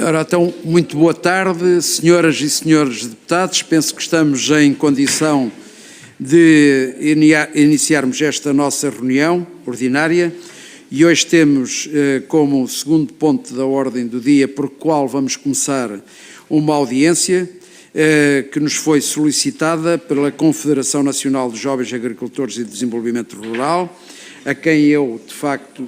Ora, então, muito boa tarde, senhoras e senhores deputados. Penso que estamos em condição de iniciarmos esta nossa reunião ordinária e hoje temos como segundo ponto da ordem do dia por qual vamos começar uma audiência que nos foi solicitada pela Confederação Nacional dos Jovens Agricultores e Desenvolvimento Rural, a quem eu, de facto,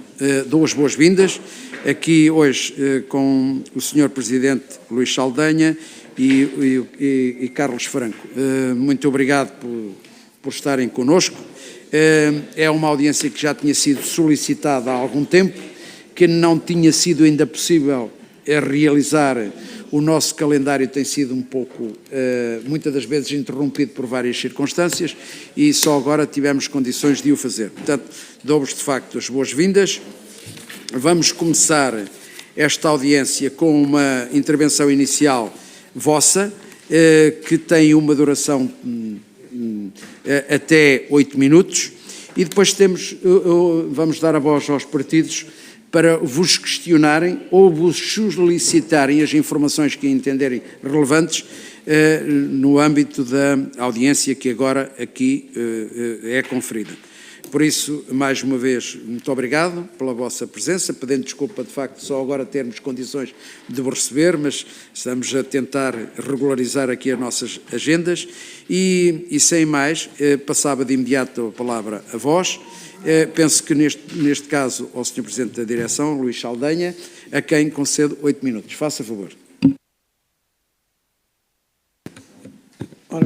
dou as boas-vindas, aqui hoje com o Sr. Presidente Luís Saldanha e Carlos Franco. Muito obrigado por estarem connosco. É uma audiência que já tinha sido solicitada há algum tempo, que não tinha sido ainda possível realizar. O nosso calendário tem sido um pouco, muitas das vezes, interrompido por várias circunstâncias e só agora tivemos condições de o fazer. Portanto, dou-vos de facto as boas-vindas. Vamos começar esta audiência com uma intervenção inicial vossa, que tem uma duração até 8 minutos e depois vamos dar a voz aos partidos para vos questionarem ou vos solicitarem as informações que entenderem relevantes no âmbito da audiência que agora aqui é conferida. Por isso, mais uma vez, muito obrigado pela vossa presença, pedindo desculpa de facto só agora termos condições de vos receber, mas estamos a tentar regularizar aqui as nossas agendas e sem mais, passava de imediato a palavra a vós. Penso que neste caso ao Sr. Presidente da Direção, Luís Saldanha, a quem concedo 8 minutos. Faça favor. Ora,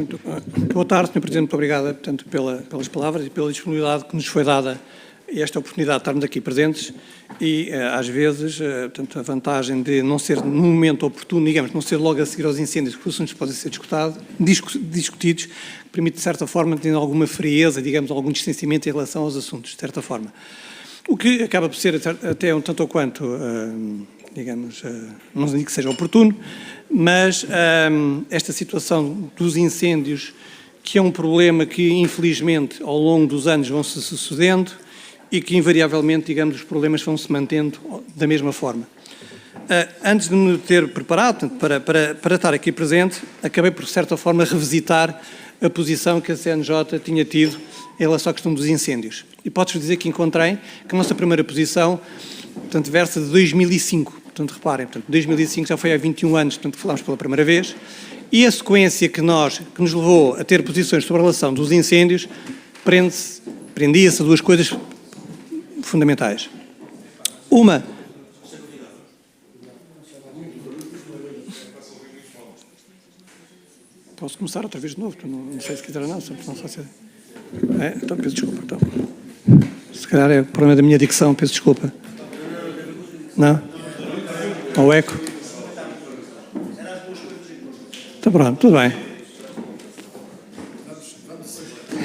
boa tarde, Sr. Presidente, muito obrigado portanto, pelas palavras e pela disponibilidade que nos foi dada esta oportunidade de estarmos aqui presentes e, às vezes, portanto, a vantagem de não ser no momento oportuno, digamos, não ser logo a seguir aos incêndios, que os assuntos podem ser discutidos, permite, de certa forma, ter alguma frieza, digamos, algum distanciamento em relação aos assuntos, de certa forma. O que acaba por ser até um tanto ou quanto, digamos, não digo que seja oportuno, mas esta situação dos incêndios, que é um problema que, infelizmente, ao longo dos anos vão-se sucedendo e que, invariavelmente, digamos, os problemas vão-se mantendo da mesma forma. Antes de me ter preparado para estar aqui presente, acabei por, de certa forma, revisitar a posição que a CNJ tinha tido em relação à questão dos incêndios. E posso dizer que encontrei que a nossa primeira posição, portanto, versa de 2005. Portanto, reparem, 2005 já foi há 21 anos, portanto, que falámos pela primeira vez, e a sequência que nos levou a ter posições sobre a relação dos incêndios prendia-se a duas coisas fundamentais. Uma... Posso começar outra vez de novo? Não sei se quiser ou não, não só se... Então, peço desculpa. Então. Se calhar é o problema da minha dicção, peço desculpa. Não? Ou eco? Está pronto, tudo bem.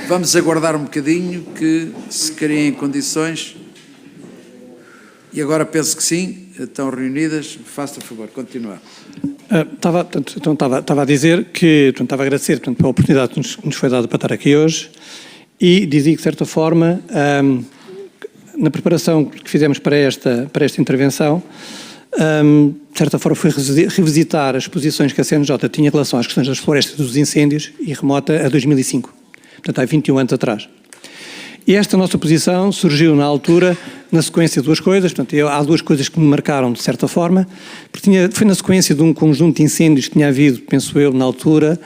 Vamos aguardar um bocadinho que se criem condições. E agora penso que sim, estão reunidas. Faça favor, continuar. Estava a dizer que, estava a agradecer pela oportunidade que nos foi dada para estar aqui hoje e dizia que, de certa forma, na preparação que fizemos para esta intervenção, de certa forma foi revisitar as posições que a CNJ tinha em relação às questões das florestas e dos incêndios e remota a 2005, portanto há 21 anos atrás. E esta nossa posição surgiu na altura, na sequência de duas coisas, portanto há duas coisas que me marcaram de certa forma, porque foi na sequência de um conjunto de incêndios que tinha havido, penso eu, na altura,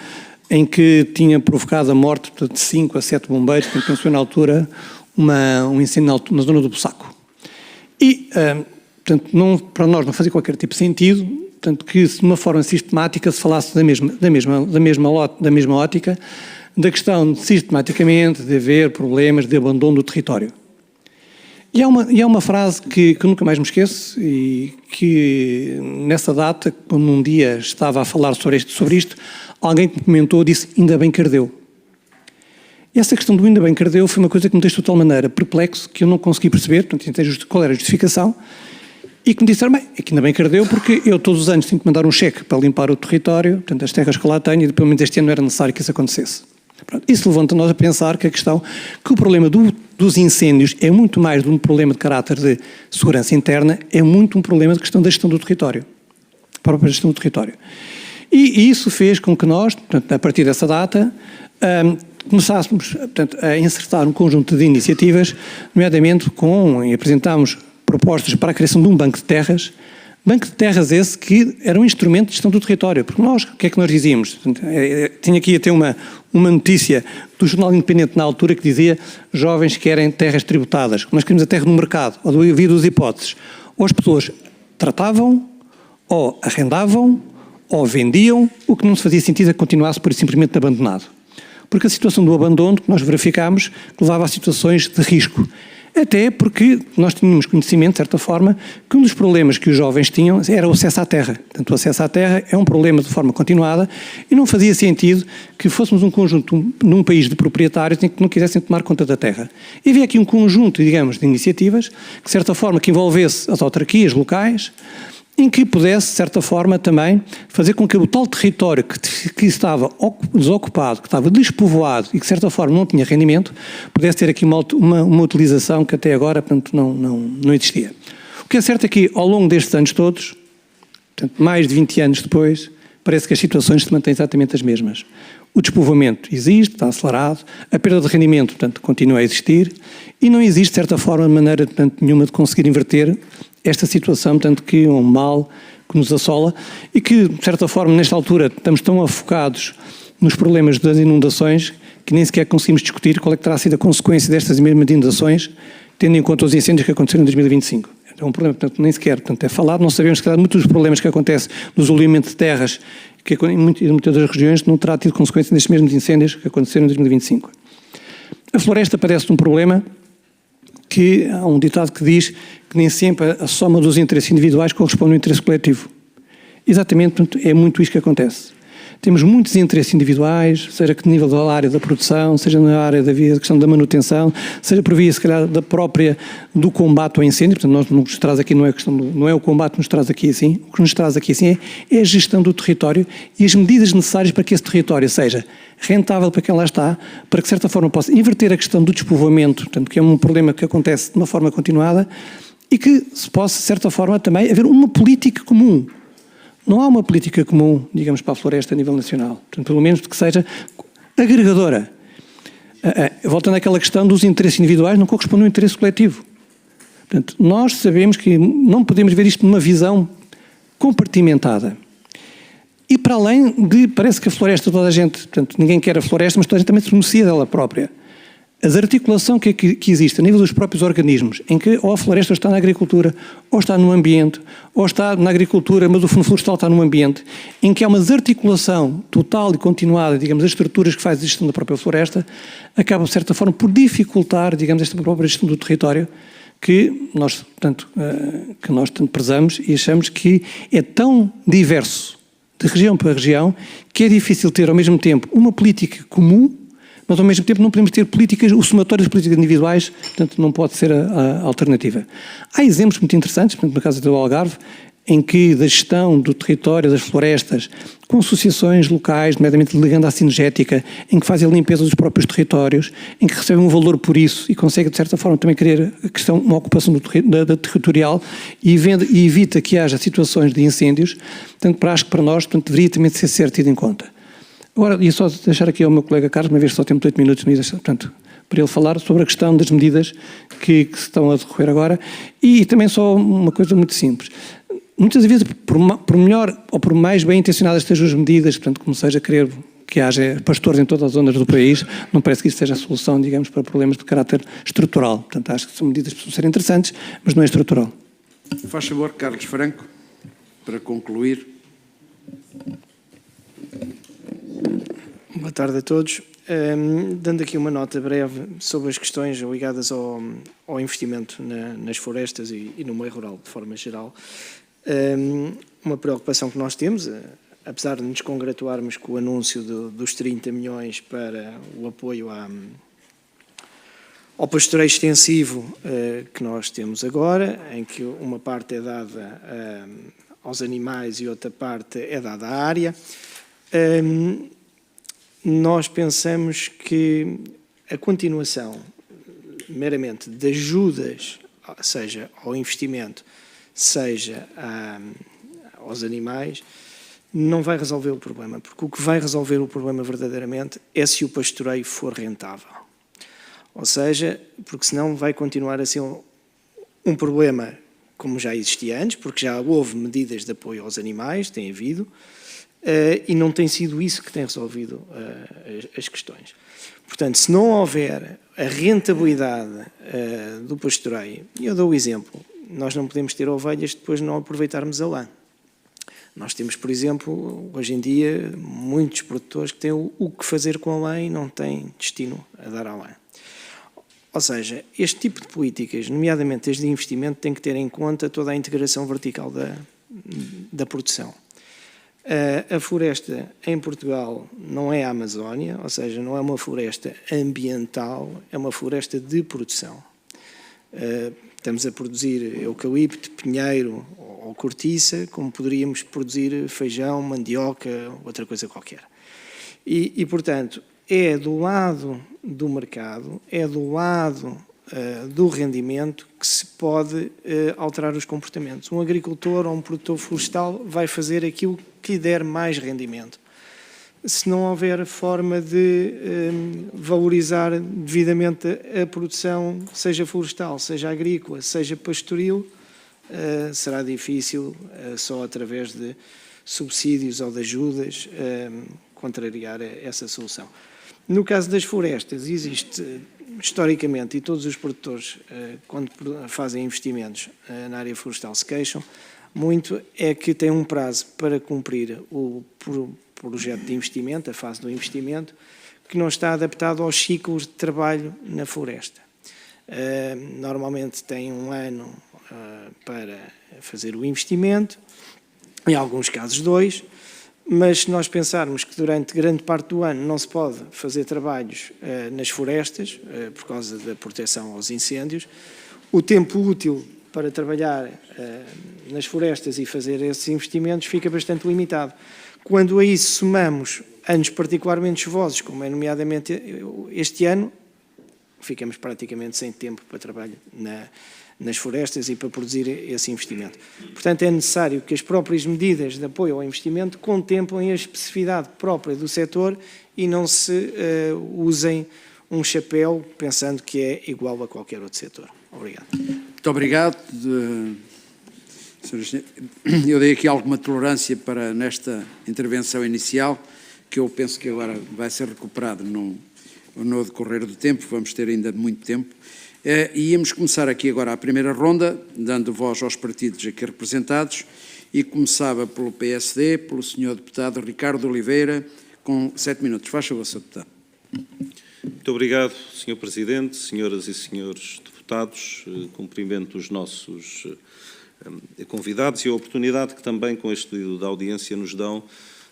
em que tinha provocado a morte de 5 a 7 bombeiros, que penso eu na altura, um incêndio na zona do Bussaco. E... portanto, para nós não fazia qualquer tipo de sentido, tanto que de uma forma sistemática se falasse da mesma ótica, da questão de sistematicamente de haver problemas de abandono do território. E há uma frase que nunca mais me esqueço e que nessa data, quando um dia estava a falar sobre isto, alguém que me comentou disse, ainda bem que ardeu. E essa questão do ainda bem que ardeu foi uma coisa que me deixou de tal maneira perplexo que eu não consegui perceber, portanto, qual era a justificação. E que me disseram, bem, aqui ainda bem que ardeu, porque eu todos os anos tenho que mandar um cheque para limpar o território, portanto, as terras que lá tenho, e pelo menos este ano não era necessário que isso acontecesse. Pronto, isso levanta-nos a pensar que o problema dos incêndios é muito mais de um problema de caráter de segurança interna, é muito um problema de questão da gestão do território. própria gestão do território. E isso fez com que nós, portanto, a partir dessa data, começássemos, portanto, a insertar um conjunto de iniciativas, nomeadamente e apresentámos propostas para a criação de um banco de terras esse que era um instrumento de gestão do território, porque nós, o que é que nós dizíamos? Tinha aqui até uma notícia do Jornal Independente na altura que dizia: jovens querem terras tributadas. Nós queríamos a terra no mercado, ou havia duas hipóteses: ou as pessoas tratavam, ou arrendavam, ou vendiam, o que não se fazia sentido é que continuasse por simplesmente abandonado. Porque a situação do abandono que nós verificámos que levava a situações de risco. Até porque nós tínhamos conhecimento, de certa forma, que um dos problemas que os jovens tinham era o acesso à terra. Portanto, o acesso à terra é um problema de forma continuada e não fazia sentido que fôssemos um conjunto, num país de proprietários, em que não quisessem tomar conta da terra. E havia aqui um conjunto, digamos, de iniciativas, que, de certa forma, que envolvesse as autarquias locais, em que pudesse, de certa forma, também fazer com que o tal território que estava desocupado, que estava despovoado e que, de certa forma, não tinha rendimento, pudesse ter aqui uma utilização que até agora, portanto, não existia. O que é certo é que, ao longo destes anos todos, portanto, mais de 20 anos depois, parece que as situações se mantêm exatamente as mesmas. O despovoamento existe, está acelerado, a perda de rendimento, portanto, continua a existir e não existe, de certa forma, maneira, portanto, nenhuma de conseguir inverter esta situação, portanto, que é um mal que nos assola e que, de certa forma, nesta altura, estamos tão afocados nos problemas das inundações que nem sequer conseguimos discutir qual é que terá sido a consequência destas mesmas inundações, tendo em conta os incêndios que aconteceram em 2025. É um problema, portanto, nem sequer é falado, não sabemos que muitos dos problemas que acontecem no isolamento de terras, que em muitas das regiões não terá tido consequência destes mesmos incêndios que aconteceram em 2025. A floresta parece um problema que há um ditado que diz que nem sempre a soma dos interesses individuais corresponde ao interesse coletivo. Exatamente, portanto, é muito isso que acontece. Temos muitos interesses individuais, seja que nível da área da produção, seja na área da questão da manutenção, seja por via, se calhar, do combate ao incêndio. Portanto, nós nos traz aqui, não é o combate que nos traz aqui assim, o que nos traz aqui assim é a gestão do território e as medidas necessárias para que esse território seja rentável para quem lá está, para que, de certa forma, possa inverter a questão do despovoamento, portanto, que é um problema que acontece de uma forma continuada, e que se possa, de certa forma, também haver uma política comum. Não há uma política comum, digamos, para a floresta a nível nacional. Portanto, pelo menos que seja agregadora. Voltando àquela questão dos interesses individuais, não corresponde ao interesse coletivo. Portanto, nós sabemos que não podemos ver isto numa visão compartimentada. E para além de, parece que a floresta, toda a gente, portanto, ninguém quer a floresta, mas toda a gente também se beneficia dela própria. A desarticulação que existe a nível dos próprios organismos, em que ou a floresta está na agricultura, ou está no ambiente, ou está na agricultura, mas o fundo florestal está no ambiente, em que há uma desarticulação total e continuada, digamos, das estruturas que faz a gestão da própria floresta, acaba, de certa forma, por dificultar, digamos, esta própria gestão do território, que nós tanto prezamos e achamos que é tão diverso, de região para região, que é difícil ter, ao mesmo tempo, uma política comum, mas ao mesmo tempo não podemos ter políticas, o somatório das políticas individuais, portanto não pode ser a alternativa. Há exemplos muito interessantes, portanto, no caso do Algarve, em que da gestão do território, das florestas, com associações locais, nomeadamente ligando à sinergética, em que fazem a limpeza dos próprios territórios, em que recebem um valor por isso e conseguem, de certa forma, também criar a questão, uma ocupação da territorial e evita que haja situações de incêndios, portanto, acho que para nós, portanto, deveria também ser tido em conta. Agora, ia só deixar aqui ao meu colega Carlos, uma vez que só temos 8 minutos, portanto, para ele falar sobre a questão das medidas que estão a decorrer agora e também só uma coisa muito simples. Muitas vezes, por melhor ou por mais bem intencionadas estejam as medidas, portanto, como seja querer que haja pastores em todas as zonas do país, não parece que isso seja a solução, digamos, para problemas de caráter estrutural. Portanto, acho que são medidas que precisam ser interessantes, mas não é estrutural. Faz favor, Carlos Franco, para concluir. Boa tarde a todos. Dando aqui uma nota breve sobre as questões ligadas ao investimento nas florestas e no meio rural, de forma geral. Uma preocupação que nós temos, apesar de nos congratularmos com o anúncio dos 30 milhões para o apoio ao pastoreio extensivo que nós temos agora, em que uma parte é dada aos animais e outra parte é dada à área, nós pensamos que a continuação meramente de ajudas, seja ao investimento, seja aos animais, não vai resolver o problema, porque o que vai resolver o problema verdadeiramente é se o pastoreio for rentável. Ou seja, porque senão vai continuar a ser um problema como já existia antes, porque já houve medidas de apoio aos animais, tem havido, e não tem sido isso que tem resolvido as questões. Portanto, se não houver a rentabilidade do pastoreio, e eu dou o exemplo, nós não podemos ter ovelhas depois de não aproveitarmos a lã. Nós temos, por exemplo, hoje em dia, muitos produtores que têm o que fazer com a lã e não têm destino a dar à lã. Ou seja, este tipo de políticas, nomeadamente as de investimento, tem que ter em conta toda a integração vertical da produção. A floresta em Portugal não é a Amazónia, ou seja, não é uma floresta ambiental, é uma floresta de produção. Estamos a produzir eucalipto, pinheiro ou cortiça, como poderíamos produzir feijão, mandioca, outra coisa qualquer. E portanto, é do lado do mercado, é do lado do rendimento que se pode alterar os comportamentos. Um agricultor ou um produtor florestal vai fazer aquilo que lhe der mais rendimento. Se não houver forma de valorizar devidamente a produção, seja florestal, seja agrícola, seja pastoril, será difícil, só através de subsídios ou de ajudas, contrariar essa solução. No caso das florestas, existe historicamente, e todos os produtores, quando fazem investimentos na área florestal, se queixam muito, é que tem um prazo para cumprir o projeto de investimento, a fase do investimento, que não está adaptado aos ciclos de trabalho na floresta. Normalmente tem um ano para fazer o investimento, em alguns casos 2, mas se nós pensarmos que durante grande parte do ano não se pode fazer trabalhos nas florestas, por causa da proteção aos incêndios, o tempo útil para trabalhar nas florestas e fazer esses investimentos fica bastante limitado. Quando a isso somamos anos particularmente chuvosos, como é nomeadamente este ano, ficamos praticamente sem tempo para trabalho nas florestas e para produzir esse investimento. Portanto, é necessário que as próprias medidas de apoio ao investimento contemplem a especificidade própria do setor e não se usem um chapéu pensando que é igual a qualquer outro setor. Obrigado. Muito obrigado. Eu dei aqui alguma tolerância para nesta intervenção inicial, que eu penso que agora vai ser recuperado no decorrer do tempo, vamos ter ainda muito tempo. E íamos começar aqui agora a primeira ronda, dando voz aos partidos aqui representados, e começava pelo PSD, pelo Sr. Deputado Ricardo Oliveira, com 7 minutos. Faz favor, Sr. Deputado. Muito obrigado, Sr. Presidente, senhoras e senhores deputados. Cumprimento os nossos convidados e a oportunidade que também com este pedido de audiência nos dão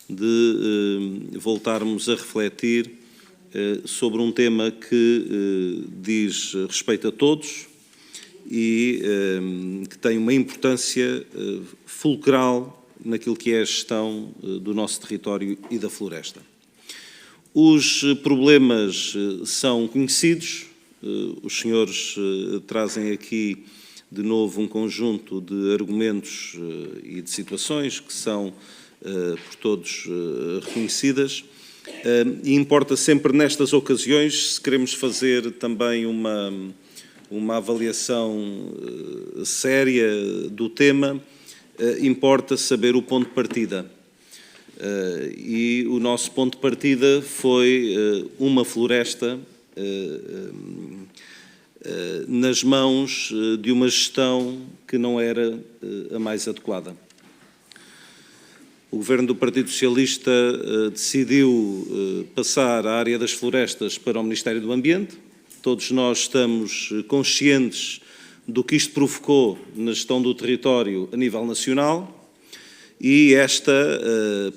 de voltarmos a refletir sobre um tema que diz respeito a todos e que tem uma importância fulcral naquilo que é a gestão do nosso território e da floresta. Os problemas são conhecidos, os senhores trazem aqui de novo um conjunto de argumentos e de situações que são por todos reconhecidas. E importa sempre nestas ocasiões, se queremos fazer também uma avaliação séria do tema, importa saber o ponto de partida. E o nosso ponto de partida foi uma floresta nas mãos de uma gestão que não era a mais adequada. O Governo do Partido Socialista decidiu passar a área das florestas para o Ministério do Ambiente. Todos nós estamos conscientes do que isto provocou na gestão do território a nível nacional e esta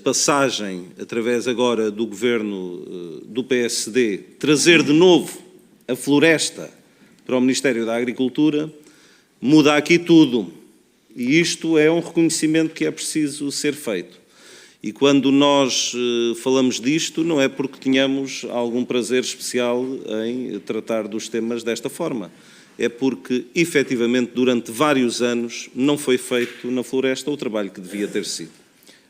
passagem, através agora do Governo do PSD, trazer de novo a floresta para o Ministério da Agricultura, muda aqui tudo. E isto é um reconhecimento que é preciso ser feito. E quando nós falamos disto, não é porque tenhamos algum prazer especial em tratar dos temas desta forma. é porque, efetivamente, durante vários anos não foi feito na floresta o trabalho que devia ter sido.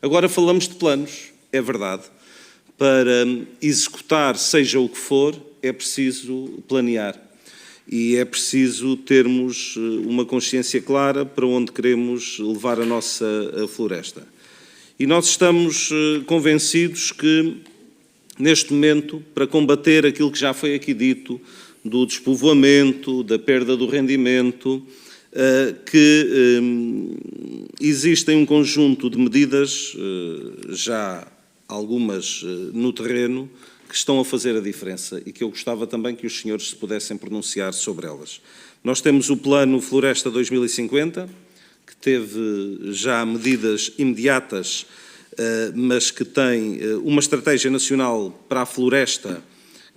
Agora falamos de planos, é verdade. Para executar seja o que for, é preciso planear. E é preciso termos uma consciência clara para onde queremos levar a nossa floresta. E nós estamos convencidos que, neste momento, para combater aquilo que já foi aqui dito, do despovoamento, da perda do rendimento, que existem um conjunto de medidas, já algumas no terreno, que estão a fazer a diferença e que eu gostava também que os senhores se pudessem pronunciar sobre elas. Nós temos o Plano Floresta 2050, que teve já medidas imediatas, mas que tem uma estratégia nacional para a floresta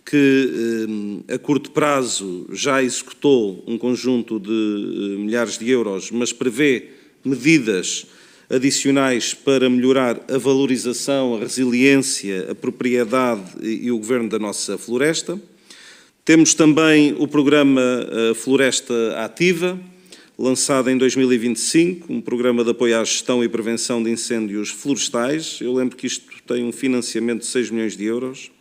que a curto prazo já executou um conjunto de milhares de euros, mas prevê medidas adicionais para melhorar a valorização, a resiliência, a propriedade e o governo da nossa floresta. Temos também o programa Floresta Ativa, lançado em 2025, um programa de apoio à gestão e prevenção de incêndios florestais. Eu lembro que isto tem um financiamento de 6 milhões de euros.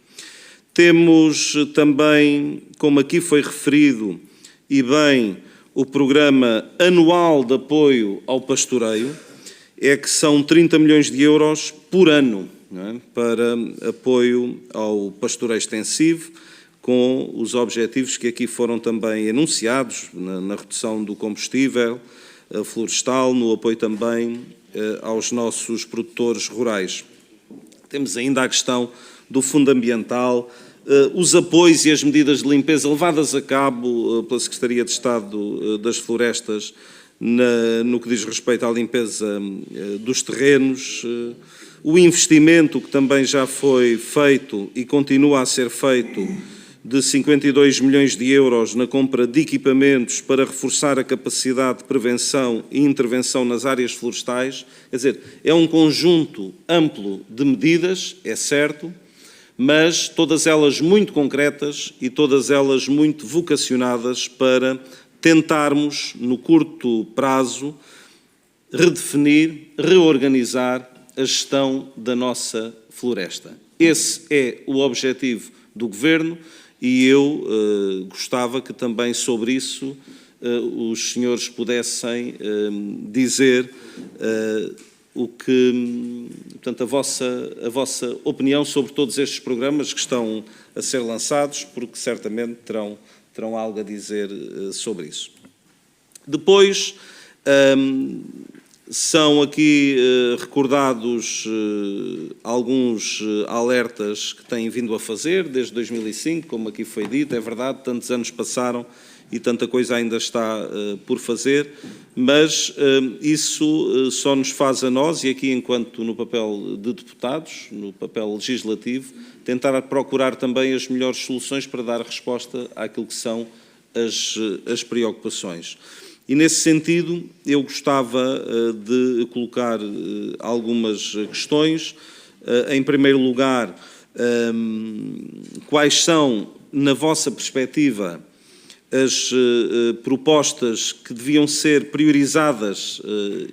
Temos também, como aqui foi referido, e bem, o programa anual de apoio ao pastoreio, é que são 30 milhões de euros por ano, não é? Para apoio ao pastoreio extensivo, com os objetivos que aqui foram também enunciados, na redução do combustível florestal, no apoio também aos nossos produtores rurais. Temos ainda a questão do Fundo Ambiental, os apoios e as medidas de limpeza levadas a cabo pela Secretaria de Estado das Florestas no que diz respeito à limpeza dos terrenos, o investimento que também já foi feito e continua a ser feito de 52 milhões de euros na compra de equipamentos para reforçar a capacidade de prevenção e intervenção nas áreas florestais. Quer dizer, é um conjunto amplo de medidas, é certo, mas todas elas muito concretas e todas elas muito vocacionadas para tentarmos, no curto prazo, redefinir, reorganizar a gestão da nossa floresta. Esse é o objetivo do Governo e eu gostava que também sobre isso os senhores pudessem dizer o que, portanto, a vossa opinião sobre todos estes programas que estão a ser lançados, porque certamente terão algo a dizer sobre isso. Depois, são aqui recordados alguns alertas que têm vindo a fazer desde 2005, como aqui foi dito, é verdade, tantos anos passaram e tanta coisa ainda está por fazer, mas isso só nos faz a nós, e aqui enquanto no papel de deputados, no papel legislativo, tentar procurar também as melhores soluções para dar resposta àquilo que são as preocupações. E nesse sentido eu gostava de colocar algumas questões. Em primeiro lugar, quais são, na vossa perspectiva, as propostas que deviam ser priorizadas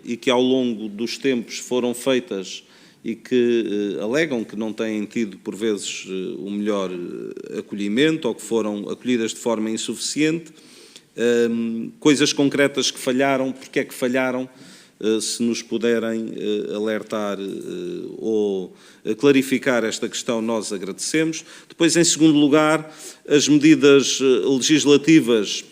e que ao longo dos tempos foram feitas e que alegam que não têm tido, por vezes, o melhor acolhimento ou que foram acolhidas de forma insuficiente, coisas concretas que falharam, porque é que falharam, se nos puderem alertar ou clarificar esta questão, nós agradecemos. Depois, em segundo lugar, as medidas legislativas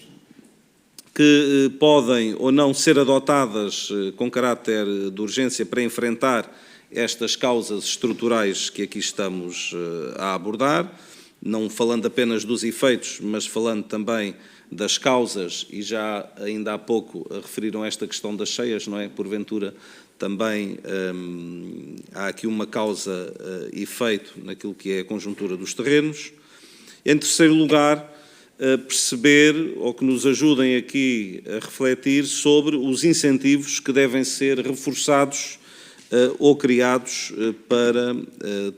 que podem ou não ser adotadas com caráter de urgência para enfrentar estas causas estruturais que aqui estamos a abordar, não falando apenas dos efeitos, mas falando também das causas, e já ainda há pouco referiram esta questão das cheias, não é? Porventura também há aqui uma causa e efeito naquilo que é a conjuntura dos terrenos. Em terceiro lugar, perceber, ou que nos ajudem aqui a refletir sobre os incentivos que devem ser reforçados ou criados para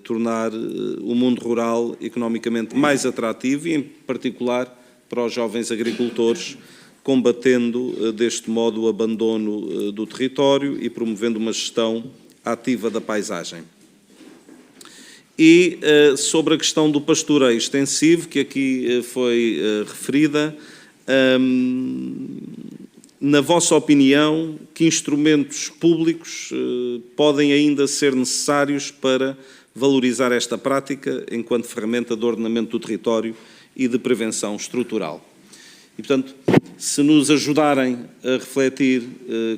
tornar o mundo rural economicamente mais atrativo e, em particular, para os jovens agricultores combatendo deste modo o abandono do território e promovendo uma gestão ativa da paisagem. E sobre a questão do pastoreio extensivo, que aqui foi referida, na vossa opinião, que instrumentos públicos podem ainda ser necessários para valorizar esta prática enquanto ferramenta de ordenamento do território e de prevenção estrutural? E, portanto, se nos ajudarem a refletir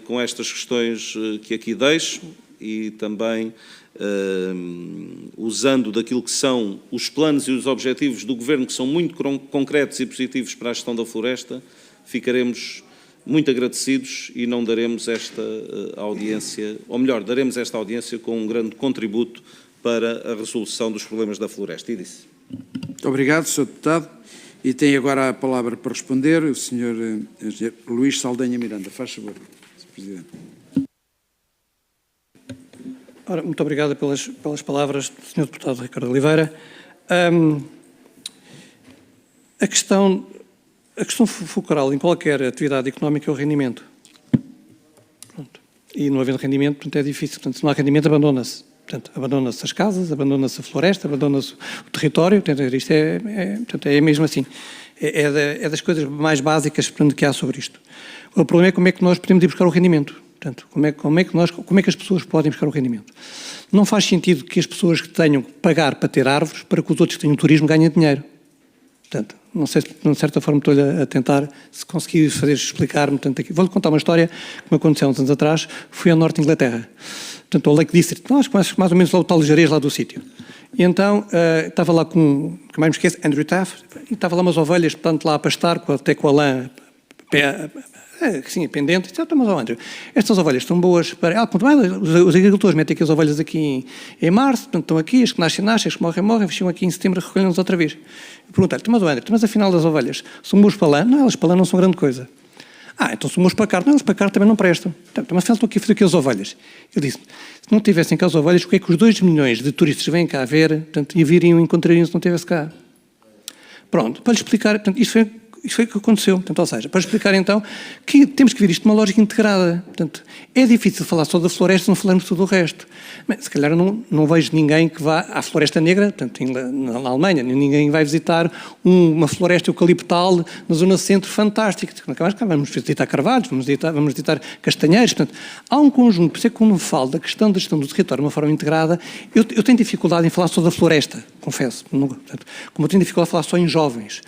com estas questões que aqui deixo e também usando daquilo que são os planos e os objetivos do Governo, que são muito concretos e positivos para a gestão da floresta, ficaremos muito agradecidos e não daremos esta audiência, ou melhor, daremos esta audiência com um grande contributo para a resolução dos problemas da floresta. E disse. Muito obrigado, Sr. Deputado. E tem agora a palavra para responder o Sr. Luís Saldanha Miranda. Faz favor, Sr. Presidente. Ora, muito obrigado pelas palavras do Sr. Deputado Ricardo Oliveira. A questão focal em qualquer atividade económica é o rendimento. Pronto. E não havendo rendimento, portanto, é difícil. Portanto, se não há rendimento, abandona-se. Portanto, abandona-se as casas, abandona-se a floresta, abandona-se o território. Portanto, isto portanto, é mesmo assim. É das coisas mais básicas, portanto, que há sobre isto. O problema é como é que nós podemos ir buscar o rendimento. Portanto, como é que as pessoas podem buscar o rendimento? Não faz sentido que as pessoas que tenham que pagar para ter árvores para que os outros que tenham turismo ganhem dinheiro. Portanto, não sei se, de certa forma, estou a tentar, se conseguir explicar-me. Vou-lhe contar uma história que me aconteceu uns anos atrás. Fui ao norte de Inglaterra. Portanto, ao Lake District. Nós conhecemos mais ou menos lá o tal Jerez lá do sítio. E então, estava lá com, que mais me esqueço, Andrew Taft, e estava lá umas ovelhas, portanto, lá a pastar, até com a lã assim, pendente. Mas, Andrew, estas ovelhas estão boas para... os agricultores metem aqui as ovelhas aqui em março, portanto, estão aqui, as que nascem, as que morrem, chegam aqui em setembro, recolhem-nos outra vez. E perguntar-lhe, mas, Andrew, mas afinal das ovelhas, são boas para lã? Não, elas para lã não são grande coisa. Então são boas para carne. Não, elas para carne também não prestam. Mas afinal estão aqui a fazer aqui as ovelhas. Eu disse, se não tivessem cá as ovelhas, porque é que os 2 milhões de turistas vêm cá ver, portanto, e viriam e encontrariam se não tivesse cá? Pronto, para lhe explicar, portanto, isso foi o que aconteceu. Portanto, ou seja, para explicar então que temos que ver isto de uma lógica integrada. Portanto, é difícil falar só da floresta se não falarmos tudo o resto. Mas, se calhar não vejo ninguém que vá à Floresta Negra, portanto, na Alemanha, ninguém vai visitar uma floresta eucaliptal na zona centro fantástica. Vamos visitar carvalhos, vamos visitar castanheiros. Portanto, há um conjunto, por isso é que quando falo da gestão do território de uma forma integrada, eu tenho dificuldade em falar só da floresta, confesso. Portanto, como eu tenho dificuldade em falar só em jovens.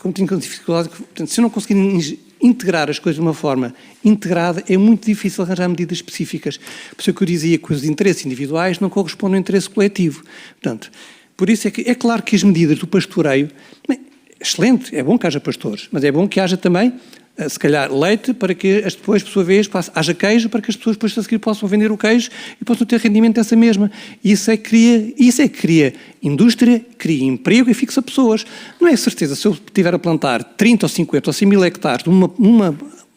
Como tenho dificuldade, portanto, se eu não conseguir integrar as coisas de uma forma integrada, é muito difícil arranjar medidas específicas. Por isso é que eu dizia que os interesses individuais não correspondem ao interesse coletivo. Portanto, por isso é claro que as medidas do pastoreio, excelente, é bom que haja pastores, mas é bom que haja também, se calhar, leite para que depois, por sua vez, haja queijo para que as pessoas depois a seguir possam vender o queijo e possam ter rendimento dessa mesma. Isso é que cria indústria, cria emprego e fixa pessoas. Não é certeza, se eu estiver a plantar 30 ou 50 ou 100 mil hectares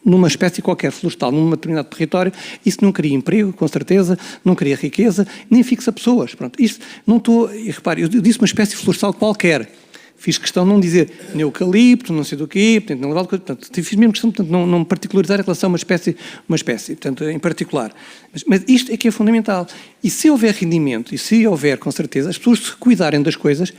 numa espécie qualquer florestal, num determinado território, isso não cria emprego, com certeza, não cria riqueza, nem fixa pessoas. Pronto, isto não estou... E repare, eu disse uma espécie florestal qualquer. Fiz questão de não dizer eucalipto, não sei do quê, portanto, não levar, portanto, fiz mesmo questão de não particularizar em relação a uma espécie, portanto, em particular. Mas isto é que é fundamental. E se houver rendimento, e se houver, com certeza, as pessoas se cuidarem das coisas,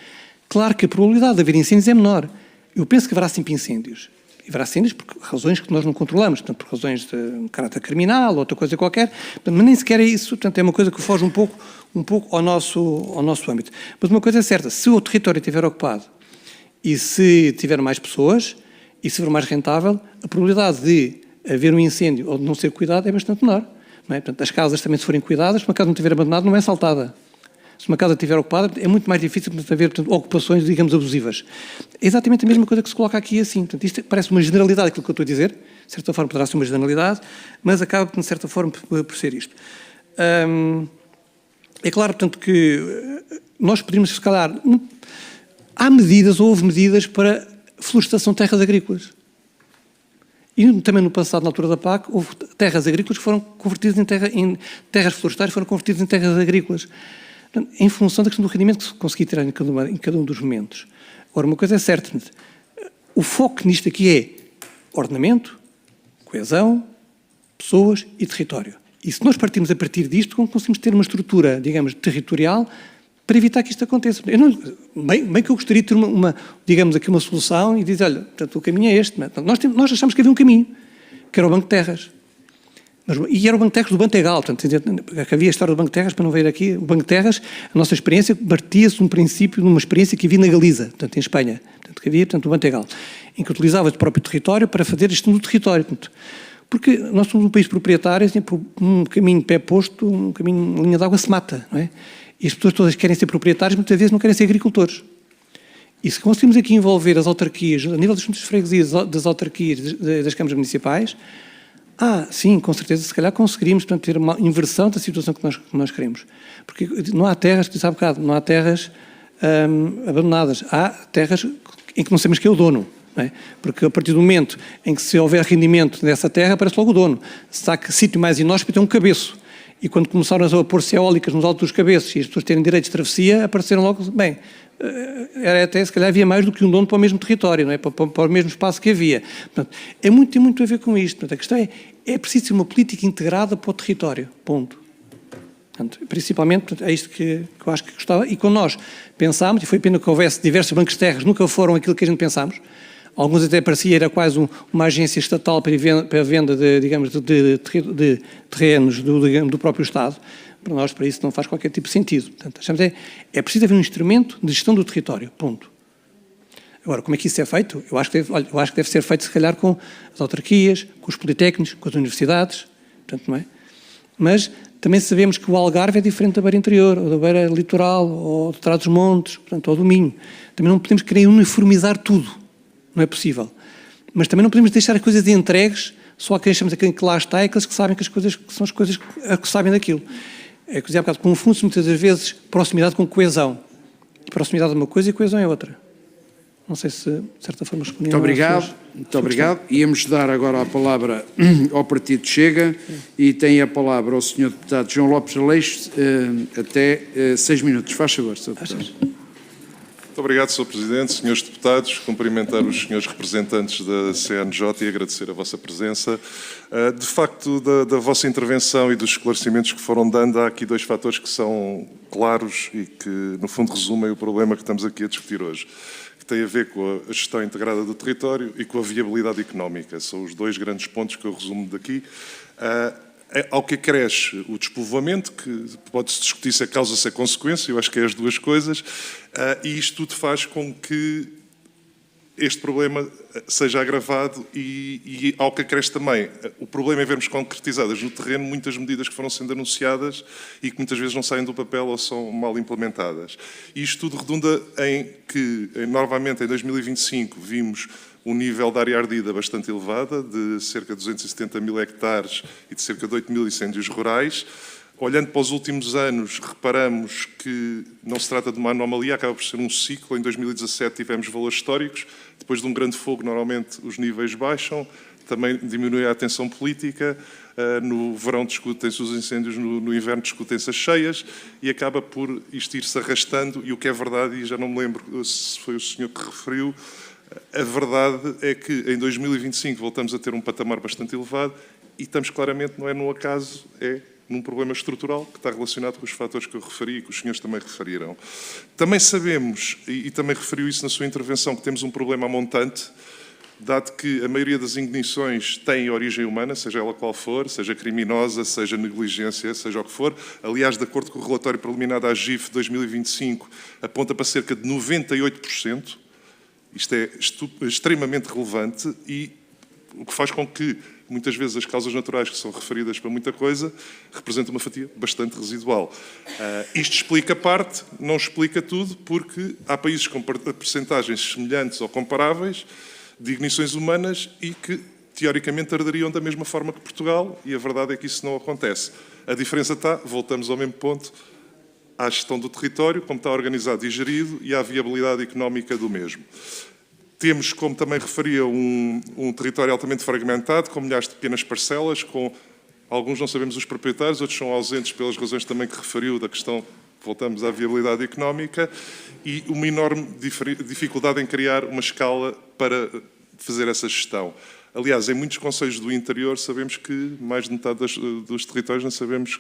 claro que a probabilidade de haver incêndios é menor. Eu penso que haverá sempre incêndios. E haverá incêndios por razões que nós não controlamos, portanto, por razões de caráter criminal, outra coisa qualquer, mas nem sequer é isso, portanto, é uma coisa que foge um pouco ao nosso âmbito. Mas uma coisa é certa, se o território estiver ocupado, e se tiver mais pessoas, e se for mais rentável, a probabilidade de haver um incêndio ou de não ser cuidado é bastante menor. Não é? Portanto, as casas também, se forem cuidadas, se uma casa não estiver abandonada, não é assaltada. Se uma casa estiver ocupada, é muito mais difícil de haver ocupações, digamos, abusivas. É exatamente a mesma coisa que se coloca aqui assim. Portanto, isto parece uma generalidade, aquilo que eu estou a dizer. De certa forma poderá ser uma generalidade, mas acaba, de certa forma, por ser isto. É claro, portanto, que nós poderíamos, se calhar... houve medidas para florestação de terras agrícolas. E também no passado, na altura da PAC, houve terras agrícolas que foram convertidas em terras florestais, foram convertidas em terras agrícolas. Portanto, em função da questão do rendimento que se conseguia tirar em cada um dos momentos. Agora, uma coisa é certa, o foco nisto aqui é ordenamento, coesão, pessoas e território. E se nós partirmos a partir disto, conseguimos ter uma estrutura, digamos, territorial para evitar que isto aconteça. Bem que eu gostaria de ter digamos aqui, uma solução e dizer, olha, portanto, o caminho é este. Nós achamos que havia um caminho, que era o Banco de Terras. E era o Banco de Terras do Bantegal. Portanto, havia a história do Banco de Terras, para não ver aqui, o Banco de Terras, a nossa experiência partia-se de um princípio, de uma experiência que havia na Galiza, portanto, em Espanha, portanto, que havia, portanto, o Bantegal, em que utilizava o próprio território para fazer a gestão do território. Portanto, porque nós somos um país proprietário, assim, por um caminho pé posto, um caminho linha d'água se mata, não é? E as pessoas todas querem ser proprietários, muitas vezes não querem ser agricultores. E se conseguimos aqui envolver as autarquias, a nível das juntas de freguesia, das autarquias, das câmaras municipais, sim, com certeza, se calhar conseguiríamos, portanto, ter uma inversão da situação que nós queremos. Porque não há terras, disse há bocado, não há terras abandonadas. Há terras em que não sabemos quem é o dono. Não é? Porque a partir do momento em que se houver rendimento dessa terra, aparece logo o dono. Se há sítio mais inóspito, é um cabeço. E quando começaram a pôr-se eólicas nos altos dos cabeços e as pessoas terem direito de travessia, apareceram logo, bem, até se calhar havia mais do que um dono para o mesmo território, não é? para o mesmo espaço que havia. Portanto, tem muito a ver com isto. Portanto, a questão é preciso ser uma política integrada para o território, ponto. Portanto, principalmente, portanto, é isto que eu acho que gostava. E quando nós pensámos, e foi pena que houvesse diversos bancos de terras, nunca foram aquilo que a gente pensámos. Alguns até parecia, era quase uma agência estatal para a venda de, digamos, de terrenos do próprio Estado. Para nós, para isso, não faz qualquer tipo de sentido. Portanto, achamos é preciso haver um instrumento de gestão do território, ponto. Agora, como é que isso é feito? Eu acho que deve ser feito, se calhar, com as autarquias, com os politécnicos, com as universidades, portanto, não é? Mas também sabemos que o Algarve é diferente da beira interior, ou da beira litoral, ou do Trás-os-Montes, portanto, ou do Minho. Também não podemos querer uniformizar tudo. Não é possível. Mas também não podemos deixar as coisas entregues só a quem achamos que lá está e aqueles que sabem que as coisas que são as coisas que sabem daquilo. É que, há bocado, confunde-se muitas das vezes proximidade com coesão. Proximidade é uma coisa e coesão é outra. Não sei se, de certa forma, respondi. Muito obrigado. Muito obrigado. Íamos dar agora a palavra ao Partido Chega e tem a palavra o Sr. Deputado João Lopes Aleixo até 6 minutos. Faz favor, Sr. Deputado. Muito obrigado, Sr. Presidente, Senhores Deputados, cumprimentar os senhores representantes da CNJ e agradecer a vossa presença. De facto, da vossa intervenção e dos esclarecimentos que foram dando, há aqui 2 fatores que são claros e que, no fundo, resumem o problema que estamos aqui a discutir hoje, que tem a ver com a gestão integrada do território e com a viabilidade económica. São os 2 grandes pontos que eu resumo daqui. Ao que acresce o despovoamento, que pode-se discutir se é causa ou se é consequência, eu acho que é as 2 coisas, e isto tudo faz com que este problema seja agravado e ao que acresce também o problema é vermos concretizadas no terreno muitas medidas que foram sendo anunciadas e que muitas vezes não saem do papel ou são mal implementadas. E isto tudo redunda em que, novamente, em 2025, vimos um nível de área ardida bastante elevada, de cerca de 270 mil hectares e de cerca de 8 mil incêndios rurais. Olhando para os últimos anos, reparamos que não se trata de uma anomalia, acaba por ser um ciclo. Em 2017 tivemos valores históricos, depois de um grande fogo, normalmente os níveis baixam, também diminui a atenção política, no verão discutem-se os incêndios, no inverno discutem-se as cheias e acaba por isto ir-se arrastando, e o que é verdade, e já não me lembro se foi o senhor que referiu, a verdade é que em 2025 voltamos a ter um patamar bastante elevado e estamos claramente, não é num acaso, é num problema estrutural que está relacionado com os fatores que eu referi e que os senhores também referiram. Também sabemos, e também referiu isso na sua intervenção, que temos um problema montante, dado que a maioria das ignições tem origem humana, seja ela qual for, seja criminosa, seja negligência, seja o que for. Aliás, de acordo com o relatório preliminar da AGIF 2025, aponta para cerca de 98%. Isto é extremamente relevante e o que faz com que, muitas vezes, as causas naturais que são referidas para muita coisa representam uma fatia bastante residual. Isto explica parte, não explica tudo, porque há países com percentagens semelhantes ou comparáveis de ignições humanas e que, teoricamente, arderiam da mesma forma que Portugal, e a verdade é que isso não acontece. A diferença está, voltamos ao mesmo ponto, à gestão do território, como está organizado e gerido, e à viabilidade económica do mesmo. Temos, como também referia, um território altamente fragmentado, com milhares de pequenas parcelas, com alguns não sabemos os proprietários, outros são ausentes pelas razões também que referiu da questão, voltamos à viabilidade económica, e uma enorme dificuldade em criar uma escala para fazer essa gestão. Aliás, em muitos concelhos do interior sabemos que mais de metade dos territórios não sabemos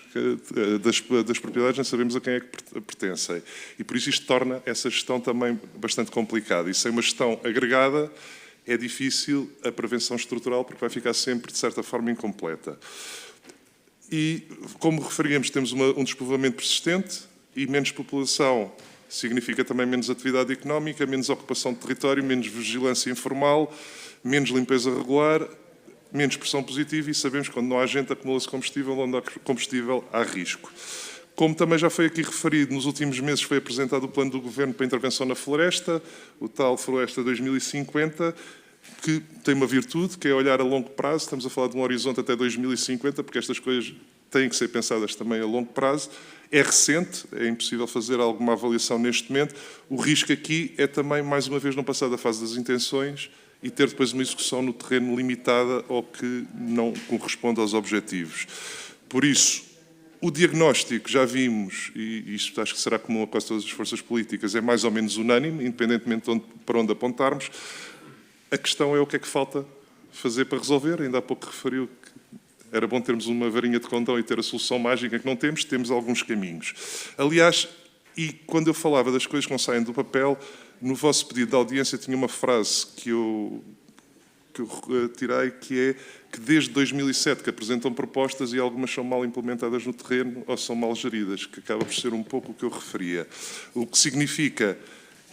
das propriedades não sabemos a quem é que pertencem. E por isso isto torna essa gestão também bastante complicada. E sem uma gestão agregada é difícil a prevenção estrutural porque vai ficar sempre, de certa forma, incompleta. E, como referíamos, temos um despovoamento persistente e menos população significa também menos atividade económica, menos ocupação de território, menos vigilância informal, menos limpeza regular, menos pressão positiva e sabemos que quando não há gente acumula-se combustível, onde há combustível há risco. Como também já foi aqui referido, nos últimos meses foi apresentado o plano do Governo para a intervenção na floresta, o tal Floresta 2050, que tem uma virtude, que é olhar a longo prazo, estamos a falar de um horizonte até 2050, porque estas coisas têm que ser pensadas também a longo prazo. É recente, é impossível fazer alguma avaliação neste momento. O risco aqui é também, mais uma vez, não passar da fase das intenções e ter depois uma execução no terreno limitada ou que não corresponde aos objetivos. Por isso, o diagnóstico, já vimos, e isto acho que será comum a quase todas as forças políticas, é mais ou menos unânime, independentemente para onde apontarmos. A questão é o que é que falta fazer para resolver. Ainda há pouco referiu que era bom termos uma varinha de condão e ter a solução mágica que não temos, temos alguns caminhos. Aliás, e quando eu falava das coisas que não saem do papel, no vosso pedido de audiência tinha uma frase que eu tirei, que é que desde 2007 que apresentam propostas e algumas são mal implementadas no terreno ou são mal geridas, que acaba por ser um pouco o que eu referia. O que significa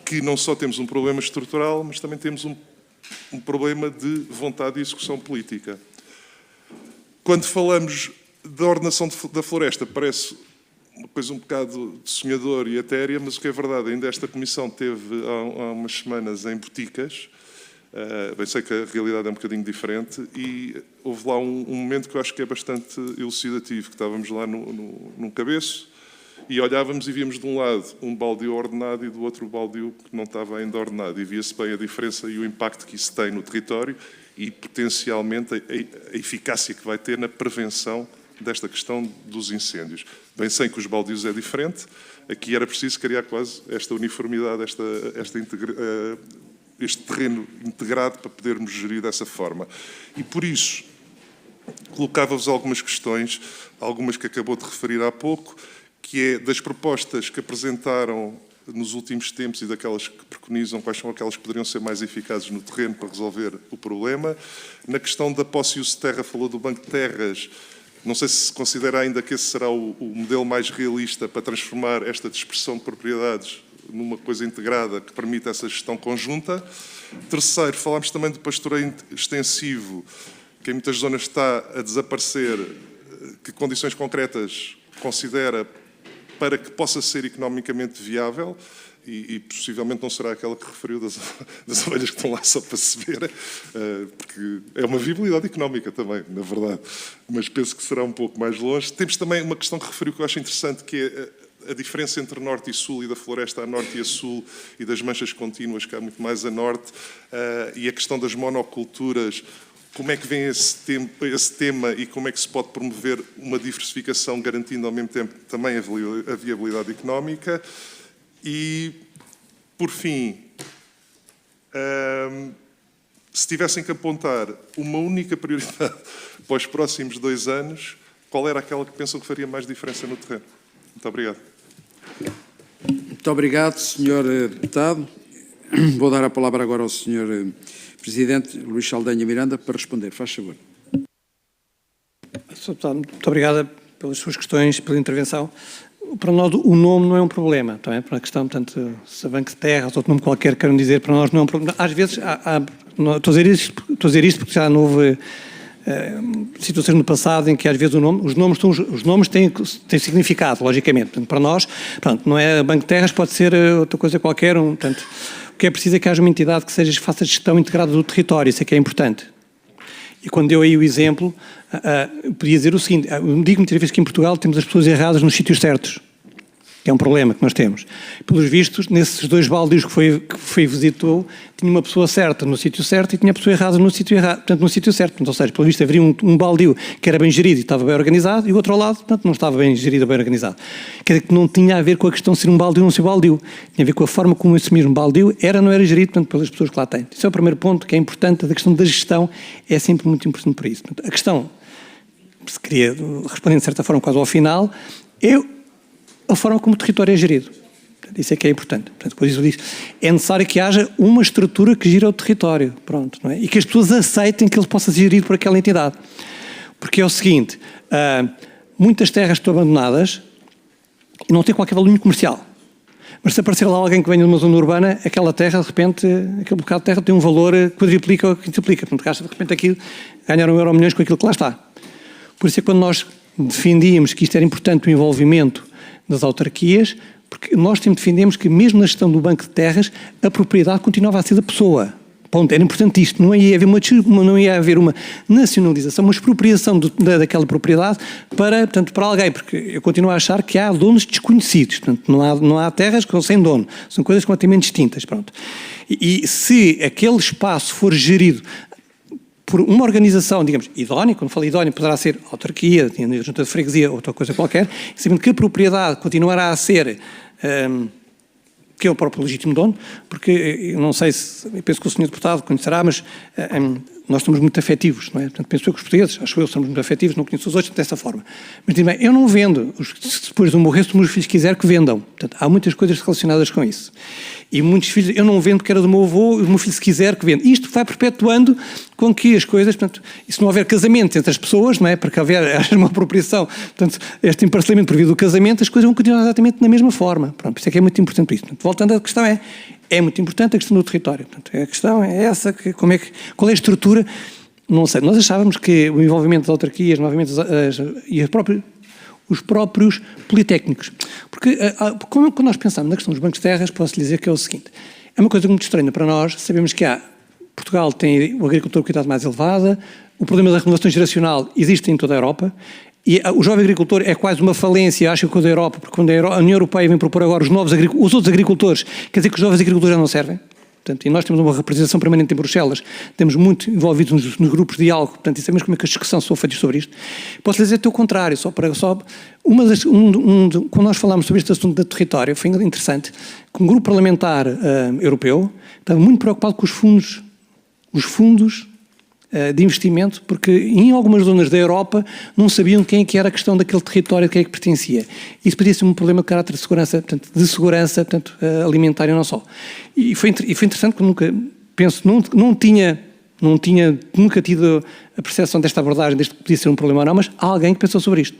que não só temos um problema estrutural, mas também temos um problema de vontade e execução política. Quando falamos da ordenação da floresta, parece uma coisa um bocado sonhadora e etérea, mas o que é verdade, ainda esta comissão teve há umas semanas em Boticas. Bem, sei que a realidade é um bocadinho diferente e houve lá um momento que eu acho que é bastante elucidativo, que estávamos lá num cabeço e olhávamos e víamos de um lado um baldio ordenado e do outro o baldio que não estava ainda ordenado e via-se bem a diferença e o impacto que isso tem no território e potencialmente a eficácia que vai ter na prevenção desta questão dos incêndios. Bem sei que os baldios é diferente, aqui era preciso criar quase esta uniformidade, este terreno integrado para podermos gerir dessa forma. E por isso, colocava-vos algumas questões, algumas que acabou de referir há pouco, que é das propostas que apresentaram nos últimos tempos e daquelas que preconizam, quais são aquelas que poderiam ser mais eficazes no terreno para resolver o problema. Na questão da posse e uso de terra, falou do Banco de Terras. Não sei se considera ainda que esse será o modelo mais realista para transformar esta dispersão de propriedades numa coisa integrada que permita essa gestão conjunta. Terceiro, falámos também do pastoreio extensivo, que em muitas zonas está a desaparecer. Que condições concretas considera para que possa ser economicamente viável e possivelmente não será aquela que referiu das ovelhas que estão lá só para se ver, porque é uma viabilidade económica também, na verdade, mas penso que será um pouco mais longe. Temos também uma questão que referiu que eu acho interessante, que é a diferença entre norte e sul e da floresta a norte e a sul e das manchas contínuas, que há muito mais a norte, e a questão das monoculturas. Como é que vem esse tema e como é que se pode promover uma diversificação garantindo ao mesmo tempo também a viabilidade económica? E, por fim, se tivessem que apontar uma única prioridade para os próximos 2 anos, qual era aquela que pensam que faria mais diferença no terreno? Muito obrigado. Muito obrigado, Sr. Deputado. Vou dar a palavra agora ao Sr. Presidente Luís Saldanha Miranda para responder. Faz favor. Sr. Deputado, muito obrigada pelas suas questões, pela intervenção. Para nós o nome não é um problema, tá bem? Para a questão, portanto, se a Banco de Terras ou outro nome qualquer queiram dizer, para nós não é um problema. Às vezes, estou a dizer isto porque já houve situações no passado em que às vezes os nomes têm significado, logicamente. Portanto, para nós, pronto, não é Banco de Terras, pode ser outra coisa qualquer. Portanto, o que é preciso é que haja uma entidade que faça gestão integrada do território, isso é que é importante. E quando deu aí o exemplo, eu podia dizer o seguinte, eu digo muitas vezes que em Portugal temos as pessoas erradas nos sítios certos. que é um problema que nós temos. Pelos vistos, nesses 2 baldios que visitou, tinha uma pessoa certa no sítio certo e tinha a pessoa errada no sítio errado, portanto, no sítio certo. Portanto, ou seja, pelo visto, haveria um baldio que era bem gerido e estava bem organizado, e o outro ao lado, portanto, não estava bem gerido ou bem organizado. Quer dizer que não tinha a ver com a questão de ser um baldio ou não ser baldio. Tinha a ver com a forma como esse mesmo baldio era ou não era gerido, portanto, pelas pessoas que lá têm. Esse é o primeiro ponto que é importante, a questão da gestão é sempre muito importante por isso. Portanto, a questão, se queria, respondendo de certa forma quase ao final, é a forma como o território é gerido. Isso é que é importante. Portanto, depois isso diz, é necessário que haja uma estrutura que gira o território, pronto, não é? E que as pessoas aceitem que ele possa ser gerido por aquela entidade. Porque é o seguinte, muitas terras estão abandonadas e não têm qualquer valor comercial. Mas se aparecer lá alguém que venha de uma zona urbana, aquela terra, de repente, aquele bocado de terra tem um valor quadriplica ou quintuplica. Portanto, gasta de repente aquilo, ganhar €1 ou milhões com aquilo que lá está. Por isso é que quando nós defendíamos que isto era importante o envolvimento das autarquias, porque nós sempre defendemos que mesmo na gestão do banco de terras, a propriedade continuava a ser da pessoa. Ponto. Era importante isto. Não ia haver uma nacionalização, uma expropriação daquela propriedade portanto, para alguém, porque eu continuo a achar que há donos desconhecidos. Portanto, não há terras sem dono. São coisas completamente distintas. Pronto. E se aquele espaço for gerido por uma organização, digamos, idónea, quando falo idónea, poderá ser autarquia, junta de freguesia ou outra coisa qualquer, sabendo que a propriedade continuará a ser, que é o próprio legítimo dono, porque eu não sei se, eu penso que o Sr. Deputado conhecerá, mas nós somos muito afetivos, não é? Portanto, penso eu que os portugueses, acho eu, somos muito afetivos, não conheço os outros dessa forma. Mas digo bem, eu não vendo, se depois de eu morrer, se os meus filhos quiserem que vendam. Portanto, há muitas coisas relacionadas com isso. E muitos filhos, eu não vendo porque era do meu avô, e o meu filho se quiser que venda. Isto vai perpetuando com que as coisas, portanto, e se não houver casamento entre as pessoas, não é? Porque haja uma apropriação, portanto, este emparcelamento por via do casamento, as coisas vão continuar exatamente na mesma forma. Pronto, por isso é que é muito importante isso. Portanto, voltando à questão é muito importante a questão do território. Portanto, a questão é essa, qual é a estrutura? Não sei, nós achávamos que o envolvimento das autarquias, os próprios politécnicos. Porque quando nós pensamos na questão dos bancos de terras, posso lhe dizer que é o seguinte, é uma coisa muito estranha para nós, sabemos que Portugal tem o agricultor com idade mais elevada, o problema da renovação geracional existe em toda a Europa, e o jovem agricultor é quase uma falência, acho que com a Europa, porque quando a União Europeia vem propor agora os outros agricultores, quer dizer que os jovens agricultores já não servem. Portanto, e nós temos uma representação permanente em Bruxelas, estamos muito envolvidos nos grupos de diálogo, portanto, e sabemos como é que as discussões são feitas sobre isto. Posso lhe dizer até o contrário, quando nós falámos sobre este assunto do território, foi interessante, que um grupo parlamentar europeu estava muito preocupado com os fundos de investimento, porque em algumas zonas da Europa não sabiam quem é que era a questão daquele território, de quem é que pertencia. Isso podia ser um problema de caráter de segurança, portanto, alimentar e não só. E foi interessante que nunca tido a percepção desta abordagem, deste que podia ser um problema ou não, mas há alguém que pensou sobre isto.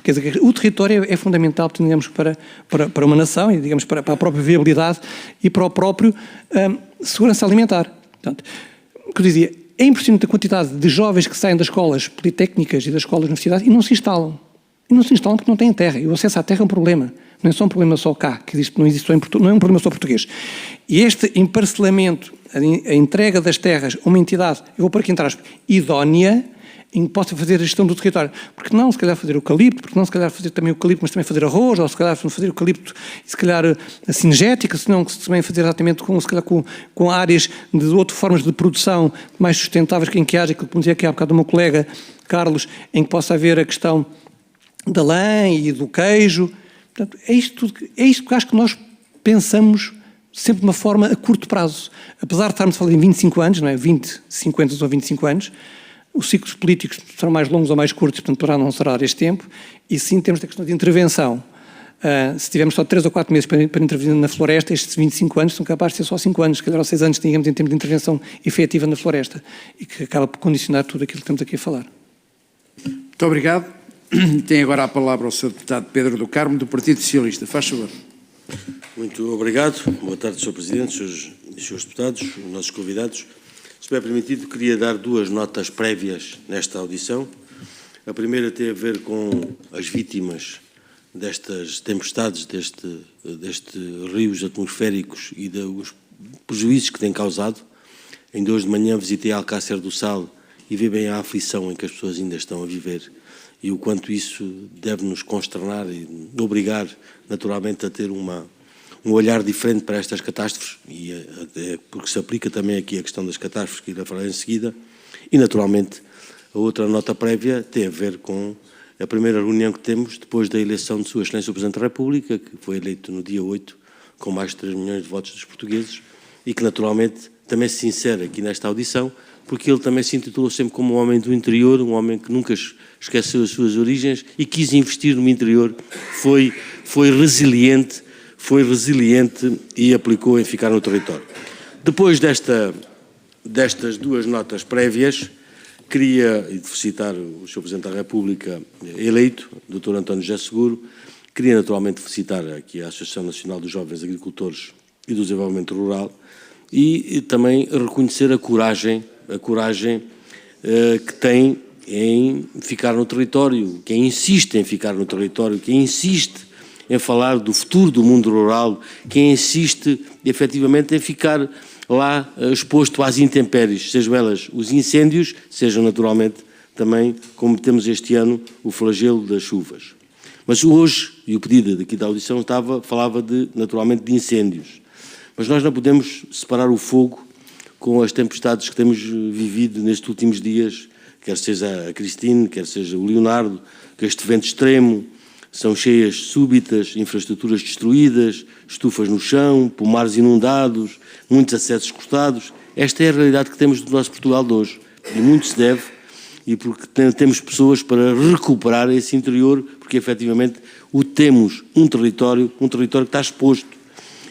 Quer dizer, o território é fundamental, digamos, para uma nação e, digamos, para a própria viabilidade e para a própria segurança alimentar. Portanto, o que eu dizia, é impressionante a quantidade de jovens que saem das escolas politécnicas e das escolas universidades e não se instalam. E não se instalam porque não têm terra. E o acesso à terra é um problema. Não é só um problema só cá, que existe, não existe só em Portugal, não é um problema só português. E este emparcelamento, a entrega das terras a uma entidade, eu vou pôr aqui entre aspas, idónea, em que possa fazer a gestão do território. Porque não, se calhar, fazer eucalipto, porque não, se calhar, fazer também eucalipto, mas também fazer arroz, ou se calhar fazer eucalipto, se calhar, a sinergética, se não, também fazer exatamente com áreas de outras formas de produção mais sustentáveis, em que haja, aquilo que dizia aqui há bocado o meu colega Carlos, em que possa haver a questão da lã e do queijo. Portanto, é isto que acho que nós pensamos sempre de uma forma a curto prazo. Apesar de estarmos a falar em 25 anos, não é? 20, 50 ou 25 anos, os ciclos políticos serão mais longos ou mais curtos, portanto, poderá não durar este tempo, e sim temos a questão de intervenção. Se tivermos só 3 ou 4 meses para intervir na floresta, estes 25 anos são capazes de ser só 5 anos, se calhar 6 anos, digamos, em termos de intervenção efetiva na floresta, e que acaba por condicionar tudo aquilo que estamos aqui a falar. Muito obrigado. Tem agora a palavra o Sr. Deputado Pedro do Carmo, do Partido Socialista. Faz favor. Muito obrigado. Boa tarde, Sr. Presidente, Srs. Deputados, nossos convidados. Se me é permitido, queria dar 2 notas prévias nesta audição. A primeira tem a ver com as vítimas destas tempestades, destes rios atmosféricos e dos prejuízos que têm causado. Ainda hoje de manhã visitei Alcácer do Sal e vi bem a aflição em que as pessoas ainda estão a viver e o quanto isso deve nos consternar e obrigar, naturalmente, a ter um olhar diferente para estas catástrofes, e porque se aplica também aqui a questão das catástrofes, que irá falar em seguida, e, naturalmente, a outra nota prévia tem a ver com a primeira reunião que temos depois da eleição de Sua Excelência o Presidente da República, que foi eleito no dia 8, com mais de 3 milhões de votos dos portugueses, e que, naturalmente, também se insere aqui nesta audição, porque ele também se intitulou sempre como um homem do interior, um homem que nunca esqueceu as suas origens e quis investir no interior, foi resiliente e aplicou em ficar no território. Depois destas duas notas prévias, queria felicitar o Sr. Presidente da República eleito, Dr. António José Seguro, queria naturalmente felicitar aqui a Associação Nacional dos Jovens Agricultores e do Desenvolvimento Rural e também reconhecer a coragem que tem em ficar no território, quem insiste em ficar no território, quem insiste em falar do futuro do mundo rural, quem insiste efetivamente em ficar lá exposto às intempéries, sejam elas os incêndios, sejam naturalmente também, como temos este ano, o flagelo das chuvas. Mas hoje, e o pedido daqui da audição falava naturalmente de incêndios, mas nós não podemos separar o fogo com as tempestades que temos vivido nestes últimos dias, quer seja a Cristine, quer seja o Leonardo, que este vento extremo, são cheias súbitas, infraestruturas destruídas, estufas no chão, pomares inundados, muitos acessos cortados. Esta é a realidade que temos do nosso Portugal de hoje. E muito se deve, e porque temos pessoas para recuperar esse interior, porque efetivamente temos um território que está exposto.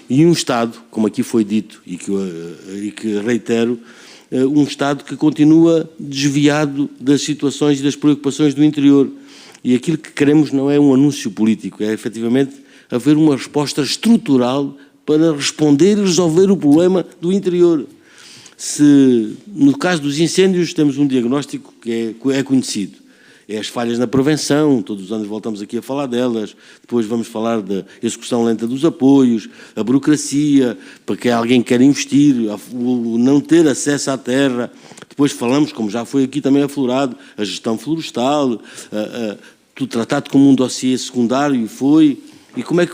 E um Estado, como aqui foi dito e que reitero, um Estado que continua desviado das situações e das preocupações do interior. E aquilo que queremos não é um anúncio político, é efetivamente haver uma resposta estrutural para responder e resolver o problema do interior. No caso dos incêndios, temos um diagnóstico que é conhecido. É as falhas na prevenção, todos os anos voltamos aqui a falar delas, depois vamos falar da execução lenta dos apoios, a burocracia, para que alguém quer investir, o não ter acesso à terra. Depois falamos, como já foi aqui também aflorado, a gestão florestal, tudo tratado como um dossiê secundário e como é que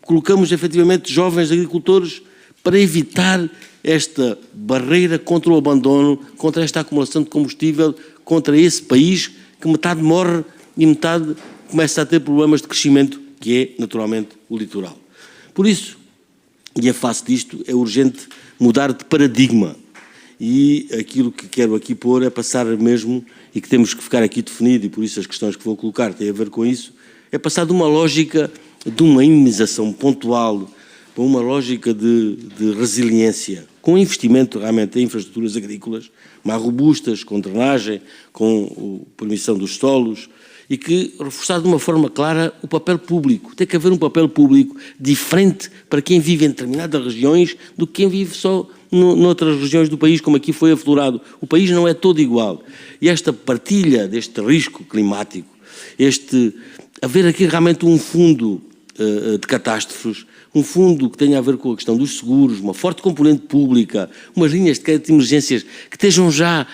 colocamos efetivamente jovens agricultores para evitar esta barreira contra o abandono, contra esta acumulação de combustível, contra esse país que metade morre e metade começa a ter problemas de crescimento, que é naturalmente o litoral. Por isso, e a face disto, é urgente mudar de paradigma. E aquilo que quero aqui pôr é passar mesmo, e que temos que ficar aqui definido, e por isso as questões que vou colocar têm a ver com isso, é passar de uma lógica de uma indemnização pontual para uma lógica de resiliência, com investimento realmente em infraestruturas agrícolas mais robustas, com drenagem, com permissão dos solos, e que reforçar de uma forma clara o papel público. Tem que haver um papel público diferente para quem vive em determinadas regiões do que quem vive só noutras regiões do país, como aqui foi aflorado. O país não é todo igual. E esta partilha deste risco climático, haver aqui realmente um fundo de catástrofes, um fundo que tenha a ver com a questão dos seguros, uma forte componente pública, umas linhas de crédito de emergências que estejam já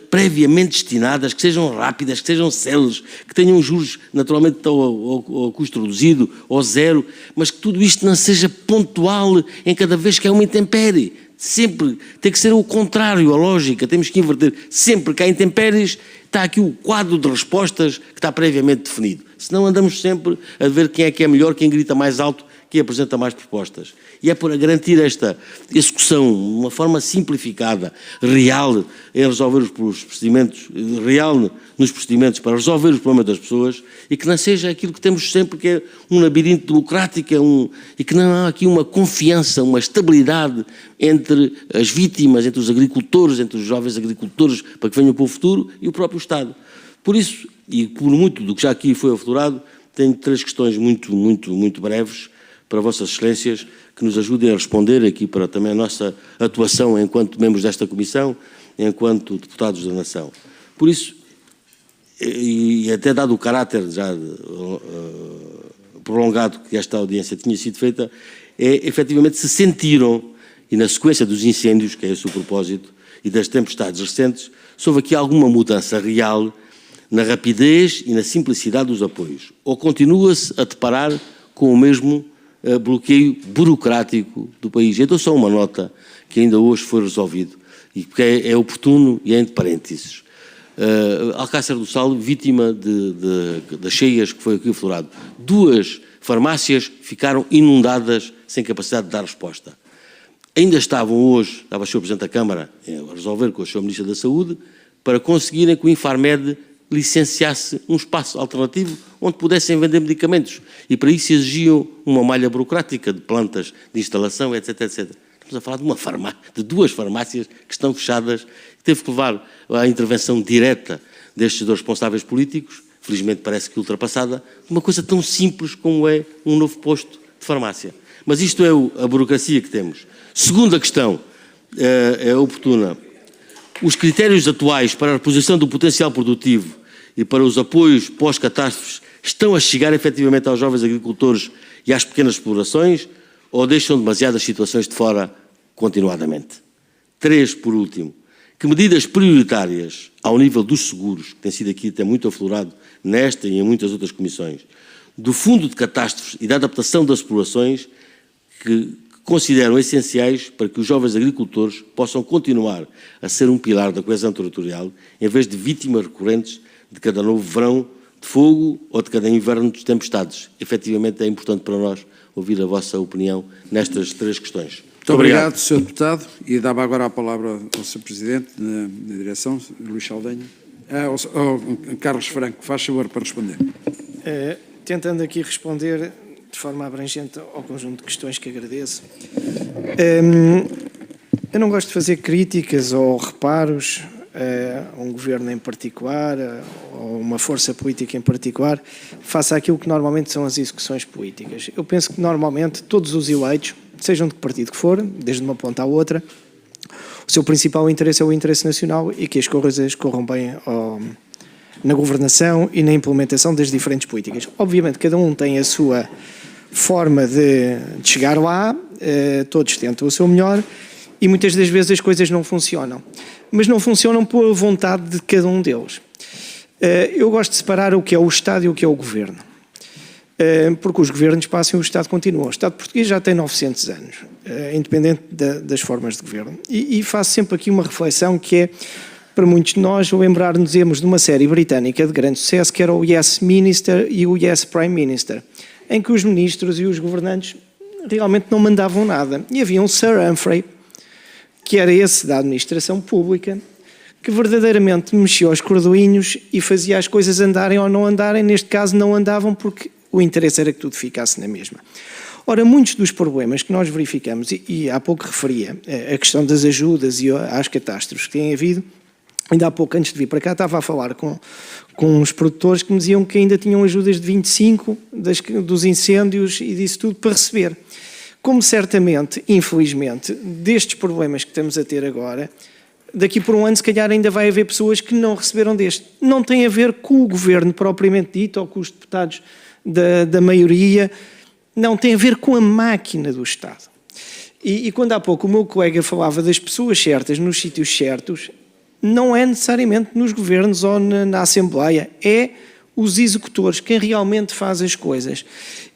previamente destinadas, que sejam rápidas, que sejam céleres, que tenham juros naturalmente ao custo reduzido, ou zero, mas que tudo isto não seja pontual em cada vez que há uma intempérie. Sempre tem que ser o contrário, a lógica, temos que inverter. Sempre que há intempéries, está aqui o quadro de respostas que está previamente definido. Senão andamos sempre a ver quem é que é melhor, quem grita mais alto, quem apresenta mais propostas. E é para garantir esta execução, de uma forma simplificada, real, em resolver os procedimentos, real nos procedimentos para resolver os problemas das pessoas, e que não seja aquilo que temos sempre, que é um labirinto democrático, e que não há aqui uma confiança, uma estabilidade entre as vítimas, entre os agricultores, entre os jovens agricultores, para que venham para o futuro, e o próprio Estado. Por isso, e por muito do que já aqui foi aflorado, tenho 3 questões muito breves, para Vossas Excelências, que nos ajudem a responder aqui para também a nossa atuação enquanto membros desta Comissão, enquanto deputados da Nação. Por isso, e até dado o caráter já prolongado que esta audiência tinha sido feita, efetivamente se sentiram, e na sequência dos incêndios, que é esse o propósito, e das tempestades recentes, se houve aqui alguma mudança real na rapidez e na simplicidade dos apoios, ou continua-se a deparar com o mesmo bloqueio burocrático do país? Então, só uma nota que ainda hoje foi resolvido, e que é oportuno e é entre parênteses. Alcácer do Sal, vítima das cheias que foi aqui aflorado. 2 farmácias ficaram inundadas sem capacidade de dar resposta. Ainda estavam hoje, estava o Sr. Presidente da Câmara a resolver com o Sr. Ministro da Saúde, para conseguirem que o Infarmed licenciasse um espaço alternativo onde pudessem vender medicamentos. E para isso exigiam uma malha burocrática de plantas, de instalação, etc, etc. Estamos a falar de 2 farmácias que estão fechadas. Teve que levar à intervenção direta destes 2 responsáveis políticos, felizmente parece que ultrapassada, uma coisa tão simples como é um novo posto de farmácia. Mas isto é a burocracia que temos. Segunda questão, é oportuna. Os critérios atuais para a reposição do potencial produtivo e para os apoios pós-catástrofes estão a chegar efetivamente aos jovens agricultores e às pequenas explorações, ou deixam demasiadas situações de fora continuadamente? 3, por último. Que medidas prioritárias ao nível dos seguros, que tem sido aqui até muito aflorado nesta e em muitas outras comissões, do Fundo de Catástrofes e da adaptação das explorações, que consideram essenciais para que os jovens agricultores possam continuar a ser um pilar da coesão territorial, em vez de vítimas recorrentes de cada novo verão de fogo ou de cada inverno de tempestades? Efetivamente é importante para nós ouvir a vossa opinião nestas 3 questões. Muito obrigado, Sr. Deputado. E dava agora a palavra ao Sr. Presidente, na direção, Luís Saldanha. Carlos Franco, faz favor para responder. Tentando aqui responder de forma abrangente ao conjunto de questões que agradeço. Eu não gosto de fazer críticas ou reparos a um governo em particular, ou uma força política em particular, face àquilo que normalmente são as execuções políticas. Eu penso que normalmente todos os eleitos, sejam de que partido que for, desde uma ponta à outra, o seu principal interesse é o interesse nacional e que as coisas corram bem na governação e na implementação das diferentes políticas. Obviamente, cada um tem a sua forma de chegar lá, todos tentam o seu melhor e muitas das vezes as coisas não funcionam. Mas não funcionam por vontade de cada um deles. Eu gosto de separar o que é o Estado e o que é o Governo. Porque os governos passam e o Estado continua. O Estado português já tem 900 anos, independente das formas de governo. E faço sempre aqui uma reflexão que é, para muitos de nós, lembrar-nos de uma série britânica de grande sucesso, que era o Yes Minister e o Yes Prime Minister, em que os ministros e os governantes realmente não mandavam nada. E havia um Sir Humphrey, que era esse da administração pública, que verdadeiramente mexia aos cordoinhos e fazia as coisas andarem ou não andarem. Neste caso não andavam porque o interesse era que tudo ficasse na mesma. Ora, muitos dos problemas que nós verificamos, e há pouco referia a questão das ajudas e às catástrofes que têm havido, ainda há pouco, antes de vir para cá, estava a falar com uns produtores que me diziam que ainda tinham ajudas de 25 dos incêndios e disso tudo para receber. Como certamente, infelizmente, destes problemas que estamos a ter agora, daqui por um ano, se calhar, ainda vai haver pessoas que não receberam deste. Não tem a ver com o governo propriamente dito ou com os deputados da maioria, não, tem a ver com a máquina do Estado. E quando há pouco o meu colega falava das pessoas certas nos sítios certos, não é necessariamente nos governos ou na Assembleia, é os executores, quem realmente faz as coisas.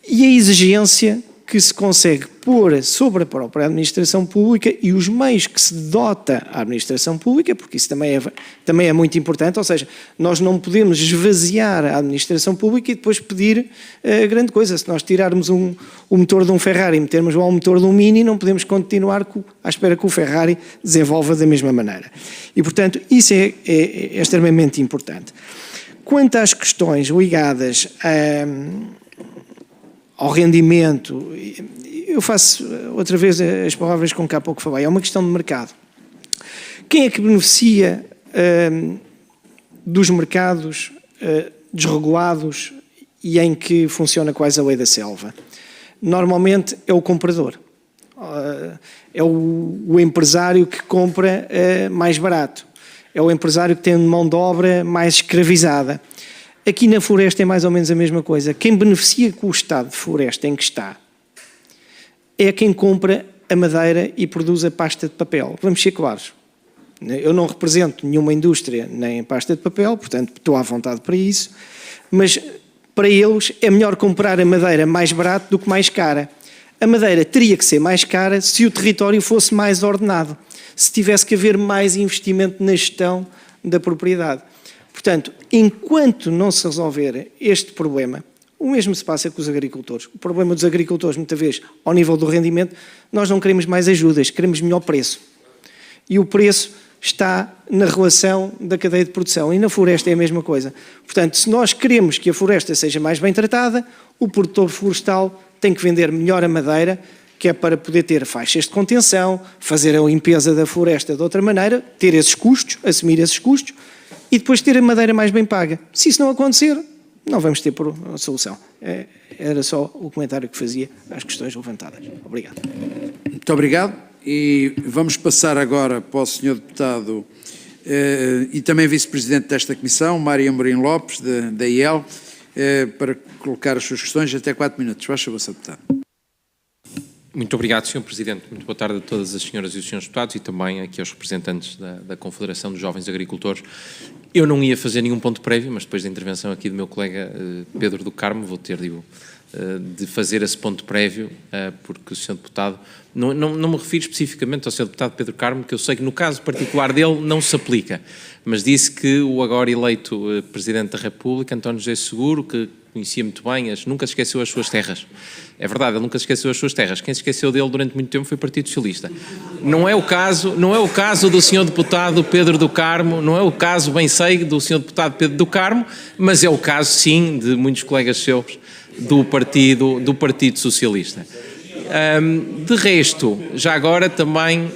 E a exigência que se consegue pôr sobre a própria administração pública e os meios que se dota a administração pública, porque isso também é muito importante, ou seja, nós não podemos esvaziar a administração pública e depois pedir grande coisa. Se nós tirarmos o motor de um Ferrari e metermos lá o motor de um Mini, não podemos continuar à espera que o Ferrari desenvolva da mesma maneira. E, portanto, isso é extremamente importante. Quanto às questões ligadas ao rendimento, eu faço outra vez as palavras com que há pouco falei, é uma questão de mercado. Quem é que beneficia dos mercados desregulados e em que funciona quase a lei da selva? Normalmente é o comprador, é o empresário que compra mais barato, é o empresário que tem mão de obra mais escravizada. Aqui na floresta é mais ou menos a mesma coisa. Quem beneficia com o estado de floresta em que está é quem compra a madeira e produz a pasta de papel. Vamos ser claros. Eu não represento nenhuma indústria nem pasta de papel, portanto estou à vontade para isso, mas para eles é melhor comprar a madeira mais barata do que mais cara. A madeira teria que ser mais cara se o território fosse mais ordenado, se tivesse que haver mais investimento na gestão da propriedade. Portanto, enquanto não se resolver este problema, o mesmo se passa com os agricultores. O problema dos agricultores, muitas vezes, ao nível do rendimento, nós não queremos mais ajudas, queremos melhor preço. E o preço está na relação da cadeia de produção. E na floresta é a mesma coisa. Portanto, se nós queremos que a floresta seja mais bem tratada, o produtor florestal tem que vender melhor a madeira, que é para poder ter faixas de contenção, fazer a limpeza da floresta de outra maneira, ter esses custos, assumir esses custos, e depois ter a madeira mais bem paga. Se isso não acontecer, não vamos ter a solução. Era só o comentário que fazia às questões levantadas. Obrigado. Muito obrigado. E vamos passar agora para o Sr. Deputado e também Vice-Presidente desta Comissão, Mário Amorim Lopes, da IEL, para colocar as suas questões. Até 4 minutos. Faz favor, Sr. Deputado. Muito obrigado, Sr. Presidente. Muito boa tarde a todas as senhoras e os senhores deputados e também aqui aos representantes da Confederação dos Jovens Agricultores. Eu não ia fazer nenhum ponto prévio, mas depois da intervenção aqui do meu colega Pedro do Carmo, vou ter de fazer esse ponto prévio, porque o Sr. Deputado, não me refiro especificamente ao Sr. Deputado Pedro Carmo, que eu sei que no caso particular dele não se aplica, mas disse que o agora eleito Presidente da República, António José Seguro, que conhecia muito bem, nunca se esqueceu as suas terras. É verdade, ele nunca se esqueceu as suas terras. Quem se esqueceu dele durante muito tempo foi o Partido Socialista. Não é o caso do Sr. Deputado Pedro do Carmo, não é o caso, bem sei, do Sr. Deputado Pedro do Carmo, mas é o caso, sim, de muitos colegas seus do Partido Socialista. De resto, já agora também,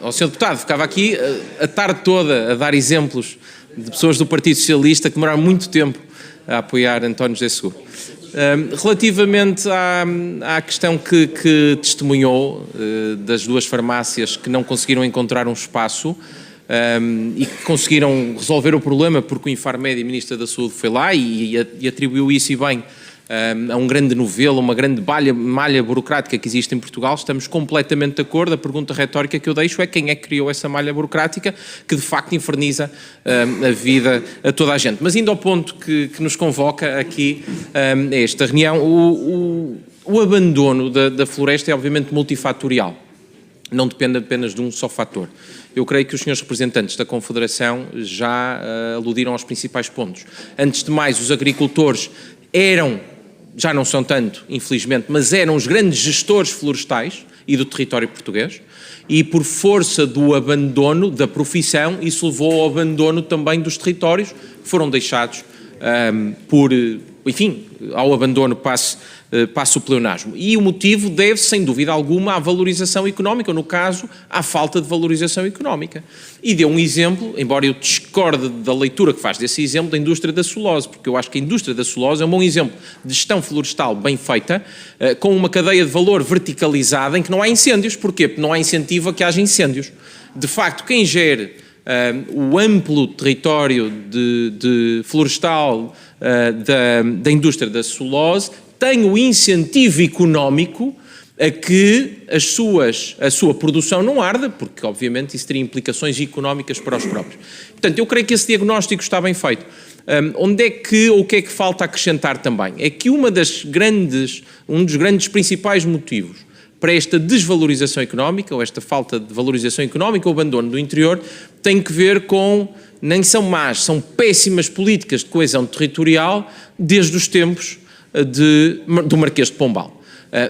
o Sr. Deputado ficava aqui a tarde toda a dar exemplos de pessoas do Partido Socialista que demoraram muito tempo a apoiar António José Seguro. Relativamente à questão que testemunhou das duas farmácias que não conseguiram encontrar um espaço e que conseguiram resolver o problema porque o Infarmed, a Ministra da Saúde, foi lá e atribuiu isso e bem a um grande novelo, uma grande malha burocrática que existe em Portugal, estamos completamente de acordo. A pergunta retórica que eu deixo é quem é que criou essa malha burocrática que de facto inferniza a vida a toda a gente. Mas indo ao ponto que nos convoca aqui a esta reunião, o abandono da floresta é obviamente multifatorial, não depende apenas de um só fator. Eu creio que os senhores representantes da Confederação já aludiram aos principais pontos. Antes de mais, os agricultores já não são tanto, infelizmente, mas eram os grandes gestores florestais e do território português, e por força do abandono da profissão, isso levou ao abandono também dos territórios, que foram deixados ao abandono passe o pleonasmo. E o motivo deve, sem dúvida alguma, à valorização económica, ou no caso, à falta de valorização económica. E deu um exemplo, embora eu discorde da leitura que faz desse exemplo, da indústria da celulose, porque eu acho que a indústria da celulose é um bom exemplo de gestão florestal bem feita, com uma cadeia de valor verticalizada em que não há incêndios. Porquê? Porque não há incentivo a que haja incêndios. De facto, quem gere o amplo território de florestal da indústria da celulose tem o incentivo económico a que a sua produção não arda, porque obviamente isso teria implicações económicas para os próprios. Portanto, eu creio que esse diagnóstico está bem feito. O que é que falta acrescentar também? É que um dos grandes principais motivos para esta desvalorização económica, ou esta falta de valorização económica, ou abandono do interior, tem que ver com, nem são más, são péssimas políticas de coesão territorial desde os tempos do Marquês de Pombal.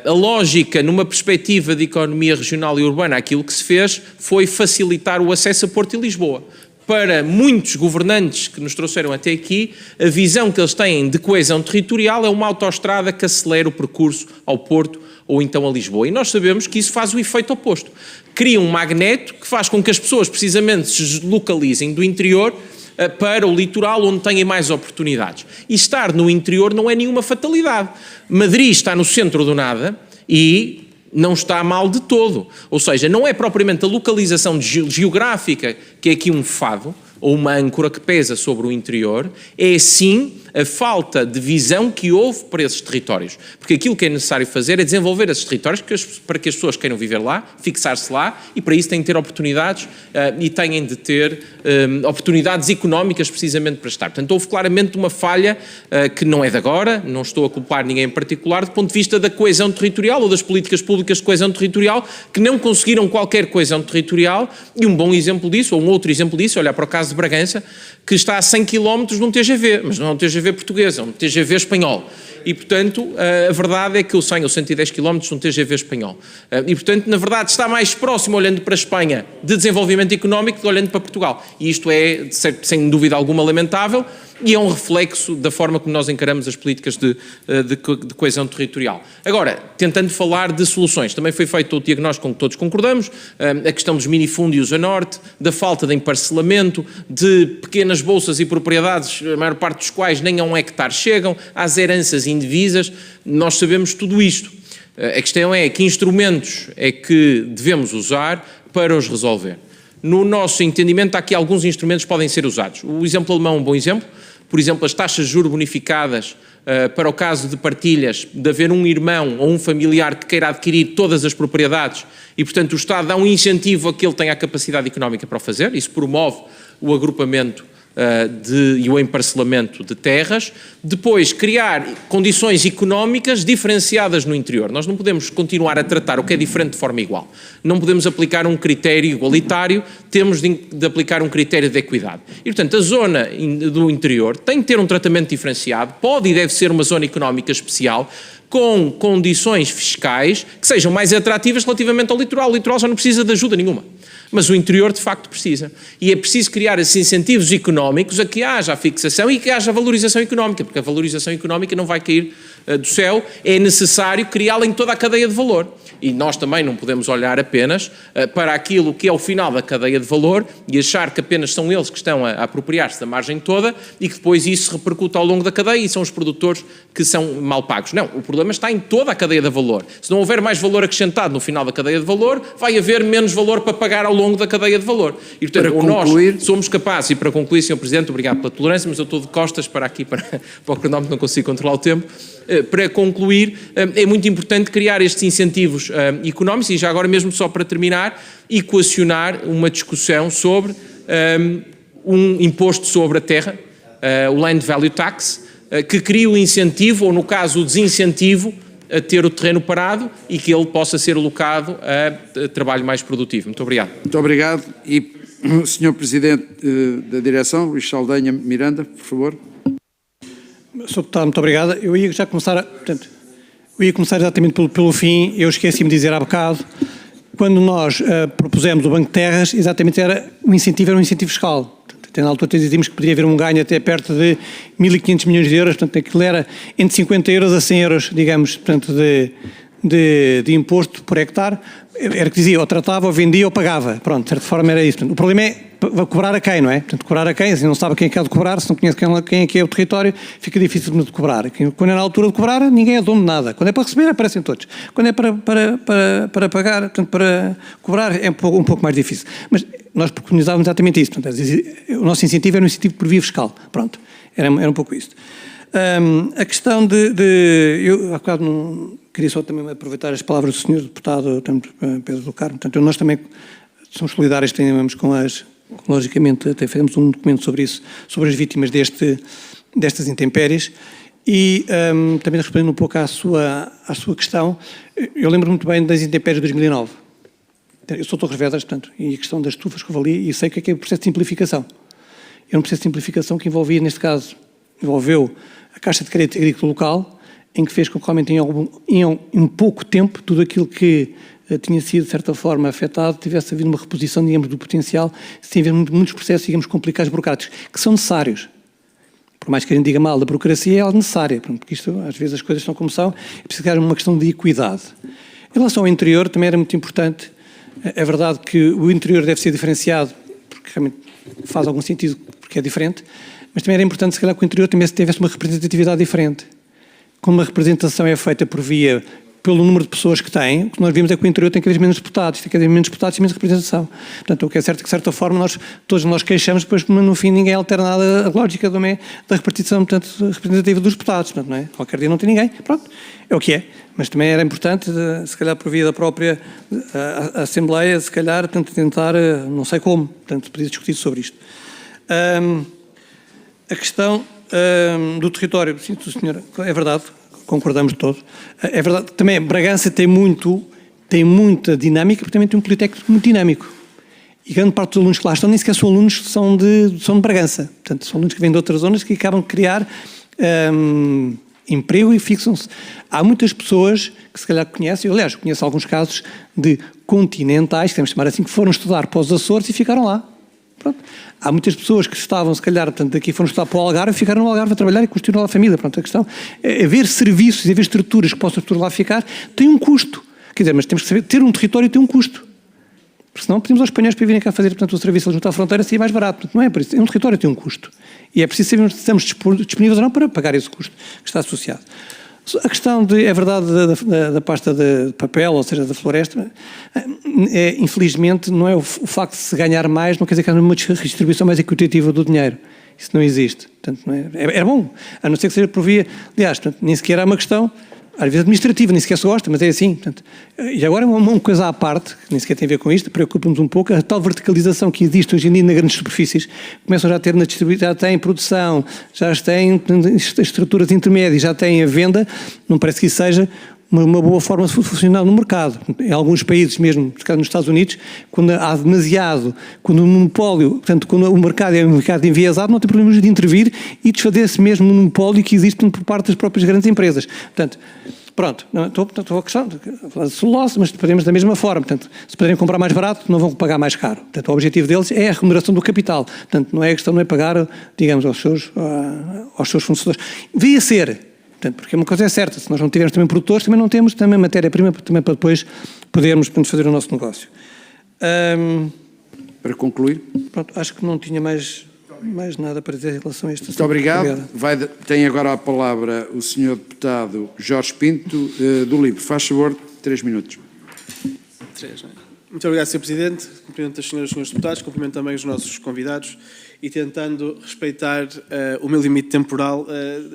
A lógica, numa perspectiva de economia regional e urbana, aquilo que se fez foi facilitar o acesso a Porto e Lisboa. Para muitos governantes que nos trouxeram até aqui, a visão que eles têm de coesão territorial é uma autoestrada que acelera o percurso ao Porto ou então a Lisboa. E nós sabemos que isso faz o efeito oposto. Cria um magneto que faz com que as pessoas precisamente se deslocalizem do interior para o litoral, onde têm mais oportunidades. E estar no interior não é nenhuma fatalidade. Madrid está no centro do nada e não está mal de todo. Ou seja, não é propriamente a localização geográfica que é aqui um fado, ou uma âncora que pesa sobre o interior, é sim a falta de visão que houve para esses territórios. Porque aquilo que é necessário fazer é desenvolver esses territórios para que as pessoas queiram viver lá, fixar-se lá, e para isso têm de ter oportunidades e têm de ter oportunidades económicas precisamente para estar. Portanto, houve claramente uma falha que não é de agora, não estou a culpar ninguém em particular, do ponto de vista da coesão territorial ou das políticas públicas de coesão territorial, que não conseguiram qualquer coesão territorial, e um bom exemplo disso, ou um outro exemplo disso, olhar para o caso de Bragança, que está a 100 km de um TGV, mas não é um TGV português, é um TGV espanhol. E, portanto, a verdade é que o 100 ou 110 km de um TGV espanhol. E, portanto, na verdade, está mais próximo, olhando para a Espanha, de desenvolvimento económico do que olhando para Portugal. E isto é, sem dúvida alguma, lamentável, e é um reflexo da forma como nós encaramos as políticas de coesão territorial. Agora, tentando falar de soluções, também foi feito o diagnóstico com que todos concordamos, a questão dos minifúndios a norte, da falta de emparcelamento, de pequenas bolsas e propriedades, a maior parte dos quais nem a 1 hectare chegam, às heranças indivisas. Nós sabemos tudo isto. A questão é que instrumentos é que devemos usar para os resolver. No nosso entendimento, há aqui alguns instrumentos que podem ser usados. O exemplo alemão é um bom exemplo. Por exemplo, as taxas de juros bonificadas para o caso de partilhas, de haver um irmão ou um familiar que queira adquirir todas as propriedades e, portanto, o Estado dá um incentivo a que ele tenha a capacidade económica para o fazer. Isso promove o agrupamento e o emparcelamento de terras. Depois, criar condições económicas diferenciadas no interior. Nós não podemos continuar a tratar o que é diferente de forma igual. Não podemos aplicar um critério igualitário, temos de aplicar um critério de equidade. E, portanto, a zona do interior tem de ter um tratamento diferenciado, pode e deve ser uma zona económica especial, com condições fiscais que sejam mais atrativas relativamente ao litoral. O litoral já não precisa de ajuda nenhuma. Mas o interior, de facto, precisa. E é preciso criar esses incentivos económicos a que haja a fixação e que haja a valorização económica, porque a valorização económica não vai cair do céu, é necessário criá-la em toda a cadeia de valor. E nós também não podemos olhar apenas para aquilo que é o final da cadeia de valor e achar que apenas são eles que estão a apropriar-se da margem toda e que depois isso se repercute ao longo da cadeia e são os produtores que são mal pagos. Não, o problema está em toda a cadeia de valor. Se não houver mais valor acrescentado no final da cadeia de valor, vai haver menos valor para pagar ao longo da cadeia de valor. E, portanto, nós somos capazes, e para concluir, Sr. Presidente, obrigado pela tolerância, mas eu estou de costas para aqui, para o cronómetro, não consigo controlar o tempo. Para concluir, é muito importante criar estes incentivos económicos e já agora mesmo só para terminar, equacionar uma discussão sobre um imposto sobre a terra, o Land Value Tax, que crie o incentivo, ou no caso o desincentivo, a ter o terreno parado e que ele possa ser alocado a trabalho mais produtivo. Muito obrigado. Muito obrigado. E o Sr. Presidente da Direção, Luís Saldanha Miranda, por favor. Sr. Deputado, muito obrigado. Eu ia já começar, exatamente pelo fim. Eu esqueci-me de dizer há bocado, quando nós propusemos o Banco de Terras, exatamente era um incentivo fiscal. Até na altura dizíamos que poderia haver um ganho até perto de 1.500 milhões de euros, portanto aquilo era entre 50 euros a 100 euros, digamos, portanto de imposto por hectare. Era que dizia, ou tratava, ou vendia, ou pagava. Pronto, de certa forma era isso. Portanto, o problema é cobrar a quem, não é? Portanto, cobrar a quem, se não sabe quem é que é de cobrar, se não conhece quem é que é o território, fica difícil de cobrar. Quando é na altura de cobrar, ninguém é dono de nada. Quando é para receber, aparecem todos. Quando é para pagar, portanto, para cobrar, é um pouco mais difícil. Mas nós preconizávamos exatamente isso. Portanto, o nosso incentivo era um incentivo por via fiscal. Pronto, era um pouco isto. A questão eu, há bocado, não queria só também aproveitar as palavras do Sr. Deputado Pedro do Carmo. Portanto, nós também somos solidários, temos logicamente, até fizemos um documento sobre isso, sobre as vítimas destas intempéries. E também respondendo um pouco à sua questão, eu lembro muito bem das intempéries de 2009. Eu sou Torres Vedras, portanto, e a questão das estufas que eu ali, e sei o que é o processo de simplificação. É um processo de simplificação que envolvia, neste caso, envolveu a Caixa de Crédito Agrícola Local, em que fez com que realmente em pouco tempo tudo aquilo que tinha sido, de certa forma, afetado, tivesse havido uma reposição, digamos, do potencial, sem haver muitos processos, digamos, complicados, burocráticos, que são necessários. Por mais que a gente diga mal da burocracia, é algo necessário, porque isto, às vezes, as coisas são como são, é preciso que haja uma questão de equidade. Em relação ao interior, também era muito importante, é verdade que o interior deve ser diferenciado, porque realmente faz algum sentido, porque é diferente, mas também era importante, se calhar, que o interior também tivesse uma representatividade diferente. Como a representação é feita por via pelo número de pessoas que tem, o que nós vimos é que o interior tem cada vez menos deputados, tem cada vez menos deputados e menos representação. Portanto, o que é certo é que, de certa forma, todos nós queixamos, depois, no fim, ninguém altera nada a lógica da repartição, portanto, representativa dos deputados. Portanto, não é? Qualquer dia não tem ninguém, pronto, é o que é. Mas também era importante, se calhar por via da própria a Assembleia, se calhar, portanto, tentar, não sei como, portanto, podia discutir sobre isto. A questão do território, sim, senhora, é verdade, concordamos todos. É verdade, também Bragança tem muita dinâmica, porque também tem um Politécnico muito dinâmico. E grande parte dos alunos que lá estão, nem sequer são alunos que são de Bragança. Portanto, são alunos que vêm de outras zonas que acabam de criar emprego e fixam-se. Há muitas pessoas que se calhar conhecem, aliás, conheço alguns casos de continentais, que temos de chamar assim, que foram estudar para os Açores e ficaram lá. Pronto. Há muitas pessoas que estavam, se calhar, portanto, daqui foram estudar para o Algarve e ficaram no Algarve a trabalhar e construíram lá a família. Pronto, a questão é haver serviços e haver estruturas que possam lá ficar, tem um custo. Quer dizer, mas temos que saber, ter um território tem um custo. Porque senão pedimos aos espanhóis para virem cá fazer, portanto, o serviço junto à fronteira seria mais barato. Portanto, não é por isso. Um território tem um custo. E é preciso saber se estamos disponíveis ou não para pagar esse custo que está associado. A questão, é verdade, da pasta de papel, ou seja, da floresta, infelizmente, não é o facto de se ganhar mais, não quer dizer que haja uma distribuição mais equitativa do dinheiro. Isso não existe. Portanto, não é bom, a não ser que seja por via. Aliás, portanto, nem sequer há uma questão, às vezes administrativa, nem sequer se gosta, mas é assim. Portanto, e agora uma coisa à parte, que nem sequer tem a ver com isto, preocupa-nos um pouco, a tal verticalização que existe hoje em dia nas grandes superfícies, começam já a ter na distribuição, já têm produção, já têm estruturas intermédias, já têm a venda, não parece que isso seja uma boa forma de funcionar no mercado. Em alguns países, mesmo nos Estados Unidos, quando há demasiado, quando o monopólio, portanto, quando o mercado é um mercado enviesado, não tem problemas de intervir e desfazer esse mesmo monopólio que existe por parte das próprias grandes empresas. Portanto, pronto, estou a questão de falar de celulose, mas podemos da mesma forma. Portanto, se puderem comprar mais barato, não vão pagar mais caro. Portanto, o objetivo deles é a remuneração do capital. Portanto, não é a questão, não é pagar, digamos, aos seus fornecedores. Devia ser. Portanto, porque uma coisa é certa, se nós não tivermos também produtores, também não temos também matéria-prima também para depois podermos, portanto, fazer o nosso negócio. Para concluir. Pronto, acho que não tinha mais nada para dizer em relação a isto. Muito obrigado. Tem agora a palavra o Sr. Deputado Jorge Pinto, do LIVRE. Faz favor, 3 minutos. Muito obrigado, Sr. Presidente. Cumprimento as senhoras e senhores deputados, cumprimento também os nossos convidados e tentando respeitar o meu limite temporal,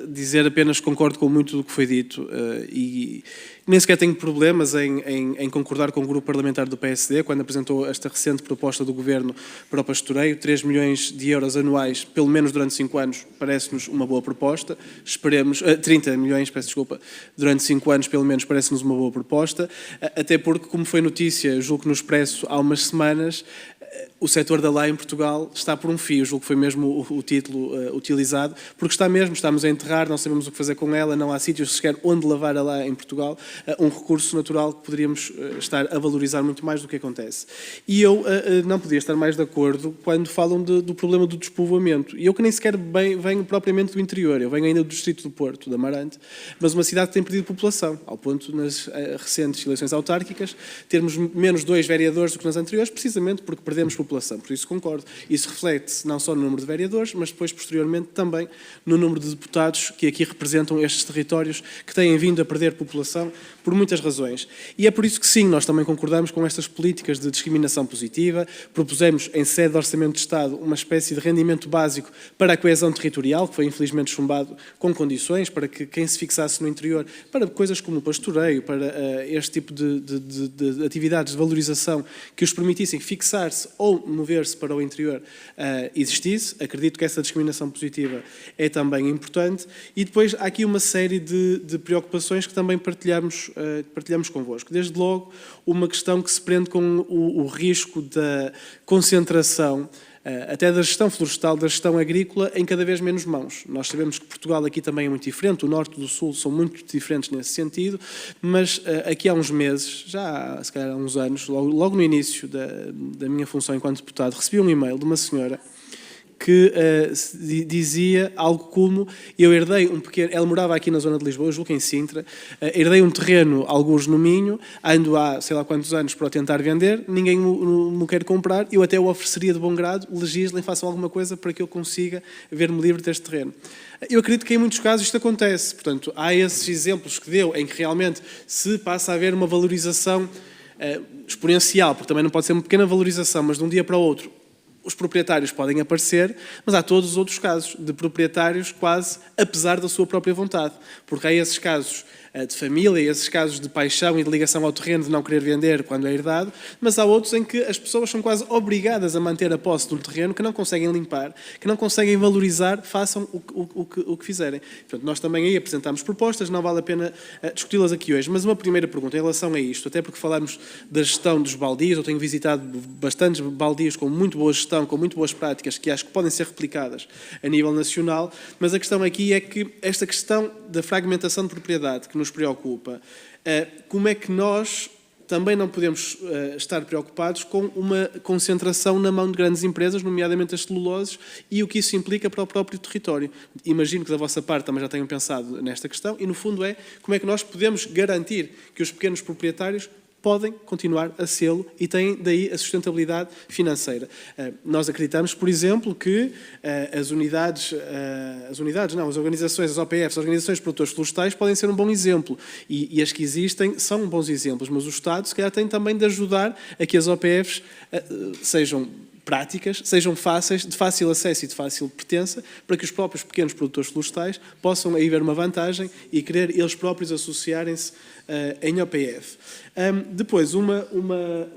dizer apenas que concordo com muito do que foi dito e nem sequer tenho problemas em concordar com o grupo parlamentar do PSD quando apresentou esta recente proposta do Governo para o pastoreio, 3 milhões de euros anuais, pelo menos durante 5 anos, parece-nos uma boa proposta. Esperemos, 30 milhões, peço desculpa, durante 5 anos, pelo menos, parece-nos uma boa proposta, até porque, como foi notícia, julgo que no Expresso há umas semanas, o setor da lei em Portugal está por um fio, julgo que foi mesmo o título utilizado, porque estamos a enterrar, não sabemos o que fazer com ela, não há sítios sequer onde lavar a lei em Portugal, um recurso natural que poderíamos estar a valorizar muito mais do que acontece. E eu não podia estar mais de acordo quando falam do problema do despovoamento. E eu que nem sequer venho propriamente do interior, eu venho ainda do distrito do Porto, da Amarante, mas uma cidade que tem perdido população, ao ponto nas recentes eleições autárquicas termos menos 2 vereadores do que nas anteriores, precisamente porque perdemos população. Por isso concordo. Isso reflete-se não só no número de vereadores, mas depois, posteriormente, também no número de deputados que aqui representam estes territórios que têm vindo a perder população por muitas razões. E é por isso que sim, nós também concordamos com estas políticas de discriminação positiva, propusemos em sede de Orçamento de Estado uma espécie de rendimento básico para a coesão territorial, que foi infelizmente chumbado com condições para que quem se fixasse no interior, para coisas como o pastoreio, para este tipo de atividades de valorização que os permitissem fixar-se ou mover-se para o interior, existisse. Acredito que essa discriminação positiva é também importante. E depois há aqui uma série de preocupações que também partilhamos convosco. Desde logo, uma questão que se prende com o risco da concentração até da gestão florestal, da gestão agrícola, em cada vez menos mãos. Nós sabemos que Portugal aqui também é muito diferente, o norte e o sul são muito diferentes nesse sentido, mas aqui há uns meses, já se calhar há uns anos, logo no início da minha função enquanto deputado, recebi um e-mail de uma senhora que dizia algo como: eu herdei um pequeno... Ela morava aqui na zona de Lisboa, eu julgo em Sintra, herdei um terreno, alguns no Minho, ando há sei lá quantos anos para o tentar vender, ninguém me quer comprar, eu até o ofereceria de bom grado, legislem, façam alguma coisa para que eu consiga ver-me livre deste terreno. Eu acredito que em muitos casos isto acontece, portanto, há esses exemplos que deu em que realmente se passa a haver uma valorização exponencial, porque também não pode ser uma pequena valorização, mas de um dia para o outro os proprietários podem aparecer, mas há todos os outros casos de proprietários quase apesar da sua própria vontade, porque há esses casos de família, esses casos de paixão e de ligação ao terreno, de não querer vender quando é herdado, mas há outros em que as pessoas são quase obrigadas a manter a posse de um terreno que não conseguem limpar, que não conseguem valorizar, façam o que fizerem. Portanto, nós também aí apresentamos propostas, não vale a pena discuti-las aqui hoje, mas uma primeira pergunta em relação a isto, até porque falamos da gestão dos baldios, eu tenho visitado bastantes baldios com muito boa gestão, com muito boas práticas, que acho que podem ser replicadas a nível nacional, mas a questão aqui é que esta questão da fragmentação de propriedade que nos preocupa, como é que nós também não podemos estar preocupados com uma concentração na mão de grandes empresas, nomeadamente as celuloses, e o que isso implica para o próprio território. Imagino que da vossa parte também já tenham pensado nesta questão, e no fundo é como é que nós podemos garantir que os pequenos proprietários podem continuar a sê-lo e têm daí a sustentabilidade financeira. Nós acreditamos, por exemplo, que as organizações, as OPFs, as organizações de produtores florestais podem ser um bom exemplo e as que existem são bons exemplos, mas o Estado se calhar tem também de ajudar a que as OPFs sejam práticas, sejam fáceis, de fácil acesso e de fácil pertença, para que os próprios pequenos produtores florestais possam aí ver uma vantagem e querer eles próprios associarem-se em OPF. Depois, uma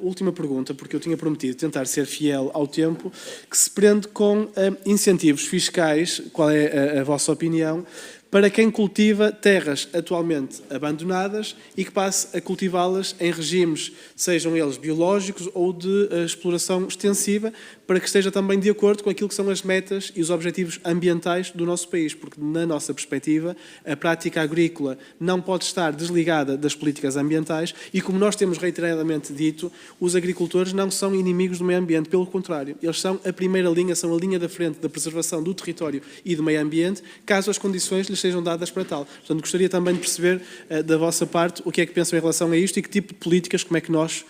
última pergunta, porque eu tinha prometido tentar ser fiel ao tempo, que se prende com incentivos fiscais. Qual é a vossa opinião para quem cultiva terras atualmente abandonadas e que passe a cultivá-las em regimes, sejam eles biológicos ou de exploração extensiva, para que esteja também de acordo com aquilo que são as metas e os objetivos ambientais do nosso país, porque, na nossa perspectiva, a prática agrícola não pode estar desligada das políticas ambientais e, como nós temos reiteradamente dito, os agricultores não são inimigos do meio ambiente, pelo contrário, eles são a primeira linha, são a linha da frente da preservação do território e do meio ambiente, caso as condições lhes sejam dadas para tal. Portanto, gostaria também de perceber da vossa parte o que é que pensam em relação a isto e que tipo de políticas, como é que nós,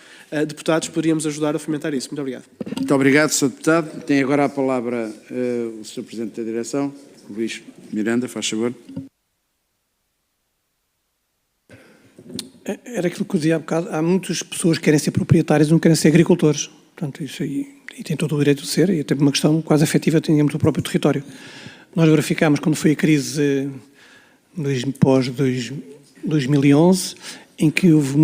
deputados, poderíamos ajudar a fomentar isso. Muito obrigado. Muito obrigado, Sr. Deputado. Tem agora a palavra o Sr. Presidente da Direção, Luís Miranda, faz favor. Era aquilo que eu dizia há bocado. Há muitas pessoas que querem ser proprietários e não querem ser agricultores. Portanto, isso aí, e tem todo o direito de ser, e até uma questão quase afetiva, tínhamos do próprio território. Nós verificámos, quando foi a crise pós-2011, em que houve,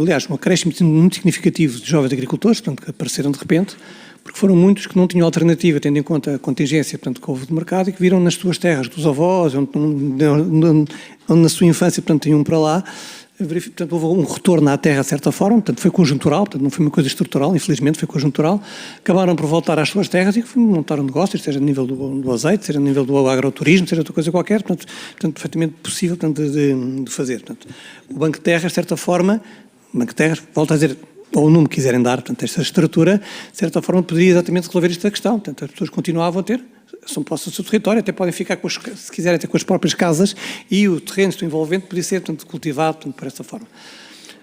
aliás, um acréscimo muito significativo de jovens agricultores, portanto, que apareceram de repente, porque foram muitos que não tinham alternativa, tendo em conta a contingência, portanto, que houve de mercado, e que viram nas suas terras dos avós, onde na sua infância, portanto, tinham para lá. Portanto, houve um retorno à terra de certa forma, portanto, foi conjuntural, portanto, não foi uma coisa estrutural, infelizmente foi conjuntural. Acabaram por voltar às suas terras e montaram negócios, seja a nível do azeite, seja a nível do agroturismo, seja outra coisa qualquer, portanto perfeitamente possível, portanto, de fazer. Portanto, o Banco de Terras, de certa forma, o Banco de Terras, volto a dizer, ou o nome que quiserem dar, portanto, esta estrutura, de certa forma, poderia exatamente resolver esta questão. Portanto, as pessoas continuavam a ter, são postos do seu território, até podem ficar, se quiserem, até com as próprias casas, e o terreno envolvente podia ser, portanto, cultivado, portanto, por essa forma.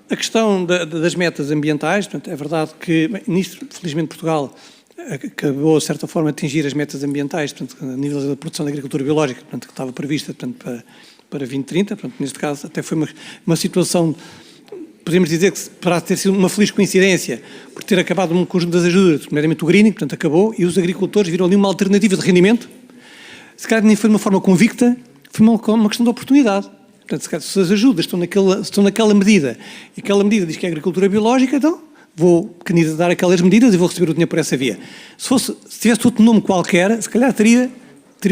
A questão das metas ambientais, portanto, é verdade que, nisto, felizmente, Portugal acabou, de certa forma, a atingir as metas ambientais, portanto, a nível da produção de agricultura biológica, portanto, que estava prevista, portanto, para 2030, portanto, neste caso, até foi uma situação, podemos dizer que para ter sido uma feliz coincidência, por ter acabado um conjunto das ajudas, primeiramente o greening, portanto, acabou, e os agricultores viram ali uma alternativa de rendimento. Se calhar nem foi de uma forma convicta, foi uma questão de oportunidade. Portanto, se calhar, se as ajudas estão naquela medida, e aquela medida diz que é agricultura biológica, então vou candidatar aquelas medidas e vou receber o dinheiro por essa via. Se tivesse outro nome qualquer, se calhar teriam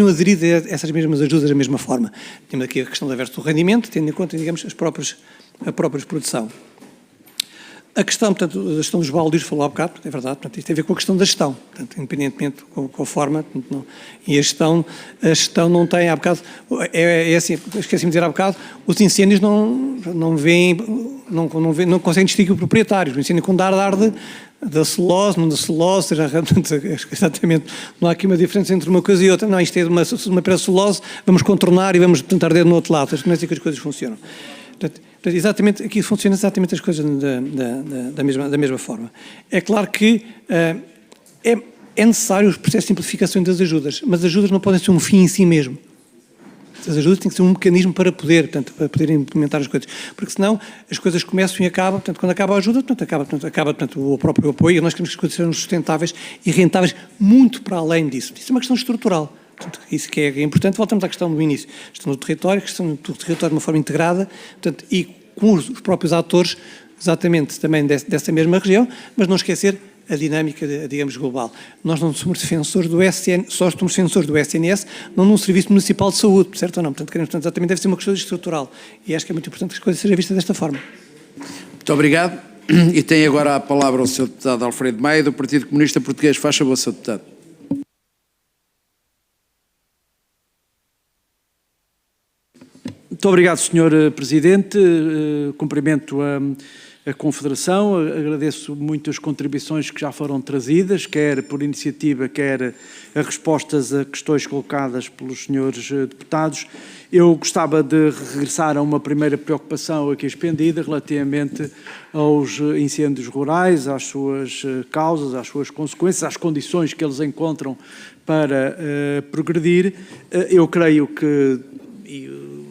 aderido a essas mesmas ajudas da mesma forma. Temos aqui a questão da verso do rendimento, tendo em conta, digamos, a própria produção. A questão, portanto, da gestão dos baldios, falou há bocado, é verdade, portanto, isto tem a ver com a questão da gestão, portanto, independentemente com a forma, portanto, não, e a gestão não tem, há bocado, é assim, esqueci-me de dizer há bocado, os incêndios não vêm, não conseguem distinguir proprietários, não ensina com dar da celulose, não da celulose, exatamente, não há aqui uma diferença entre uma coisa e outra, não, isto é uma peça de celulose, vamos contornar e vamos tentar dedo no outro lado, não é assim que as coisas funcionam. Portanto, exatamente, aqui funciona exatamente as coisas da mesma forma. É claro que é necessário o processo de simplificação das ajudas, mas as ajudas não podem ser um fim em si mesmo. As ajudas têm que ser um mecanismo para poder implementar as coisas, porque senão as coisas começam e acabam, portanto, quando acaba a ajuda, acaba o próprio apoio, e nós queremos que as coisas sejam sustentáveis e rentáveis muito para além disso. Isso é uma questão estrutural. Portanto, isso que é importante. Voltamos à questão do início. Questão do território, questão do território de uma forma integrada, portanto, e com os próprios atores, exatamente também dessa mesma região, mas não esquecer a dinâmica, digamos, global. Nós não somos defensores do só somos defensores do SNS, não num serviço municipal de saúde, certo ou não? Portanto, exatamente deve ser uma questão estrutural. E acho que é muito importante que as coisas sejam vistas desta forma. Muito obrigado. E tem agora a palavra o Sr. Deputado Alfredo Maia, do Partido Comunista Português. Faz favor, Sr. Deputado. Muito obrigado, Sr. Presidente. Cumprimento a Confederação, agradeço muito as contribuições que já foram trazidas, quer por iniciativa, quer as respostas a questões colocadas pelos senhores deputados. Eu gostava de regressar a uma primeira preocupação aqui expendida relativamente aos incêndios rurais, às suas causas, às suas consequências, às condições que eles encontram para progredir. Eu creio que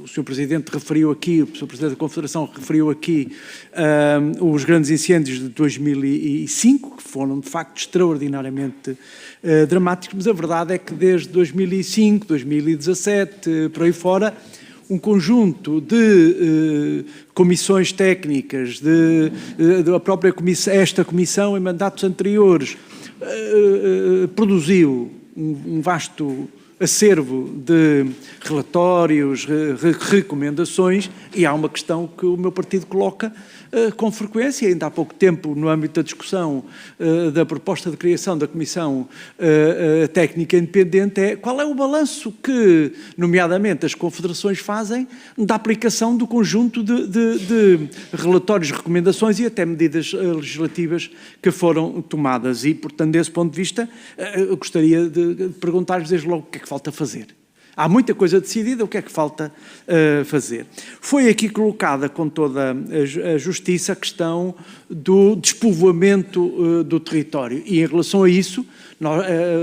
o Sr. Presidente referiu aqui, o Sr. Presidente da Confederação referiu aqui os grandes incêndios de 2005, que foram de facto extraordinariamente dramáticos, mas a verdade é que desde 2005, 2017, por aí fora, um conjunto de comissões técnicas, da própria comissão, esta comissão em mandatos anteriores, produziu um vasto acervo de relatórios, recomendações, e há uma questão que o meu partido coloca com frequência, ainda há pouco tempo, no âmbito da discussão da proposta de criação da Comissão Técnica Independente, é qual é o balanço que, nomeadamente, as confederações fazem da aplicação do conjunto de relatórios, recomendações e até medidas legislativas que foram tomadas. E, portanto, desse ponto de vista, eu gostaria de perguntar-vos desde logo o que é que falta fazer. Há muita coisa decidida, o que é que falta fazer? Foi aqui colocada com toda a justiça a questão do despovoamento do território e, em relação a isso,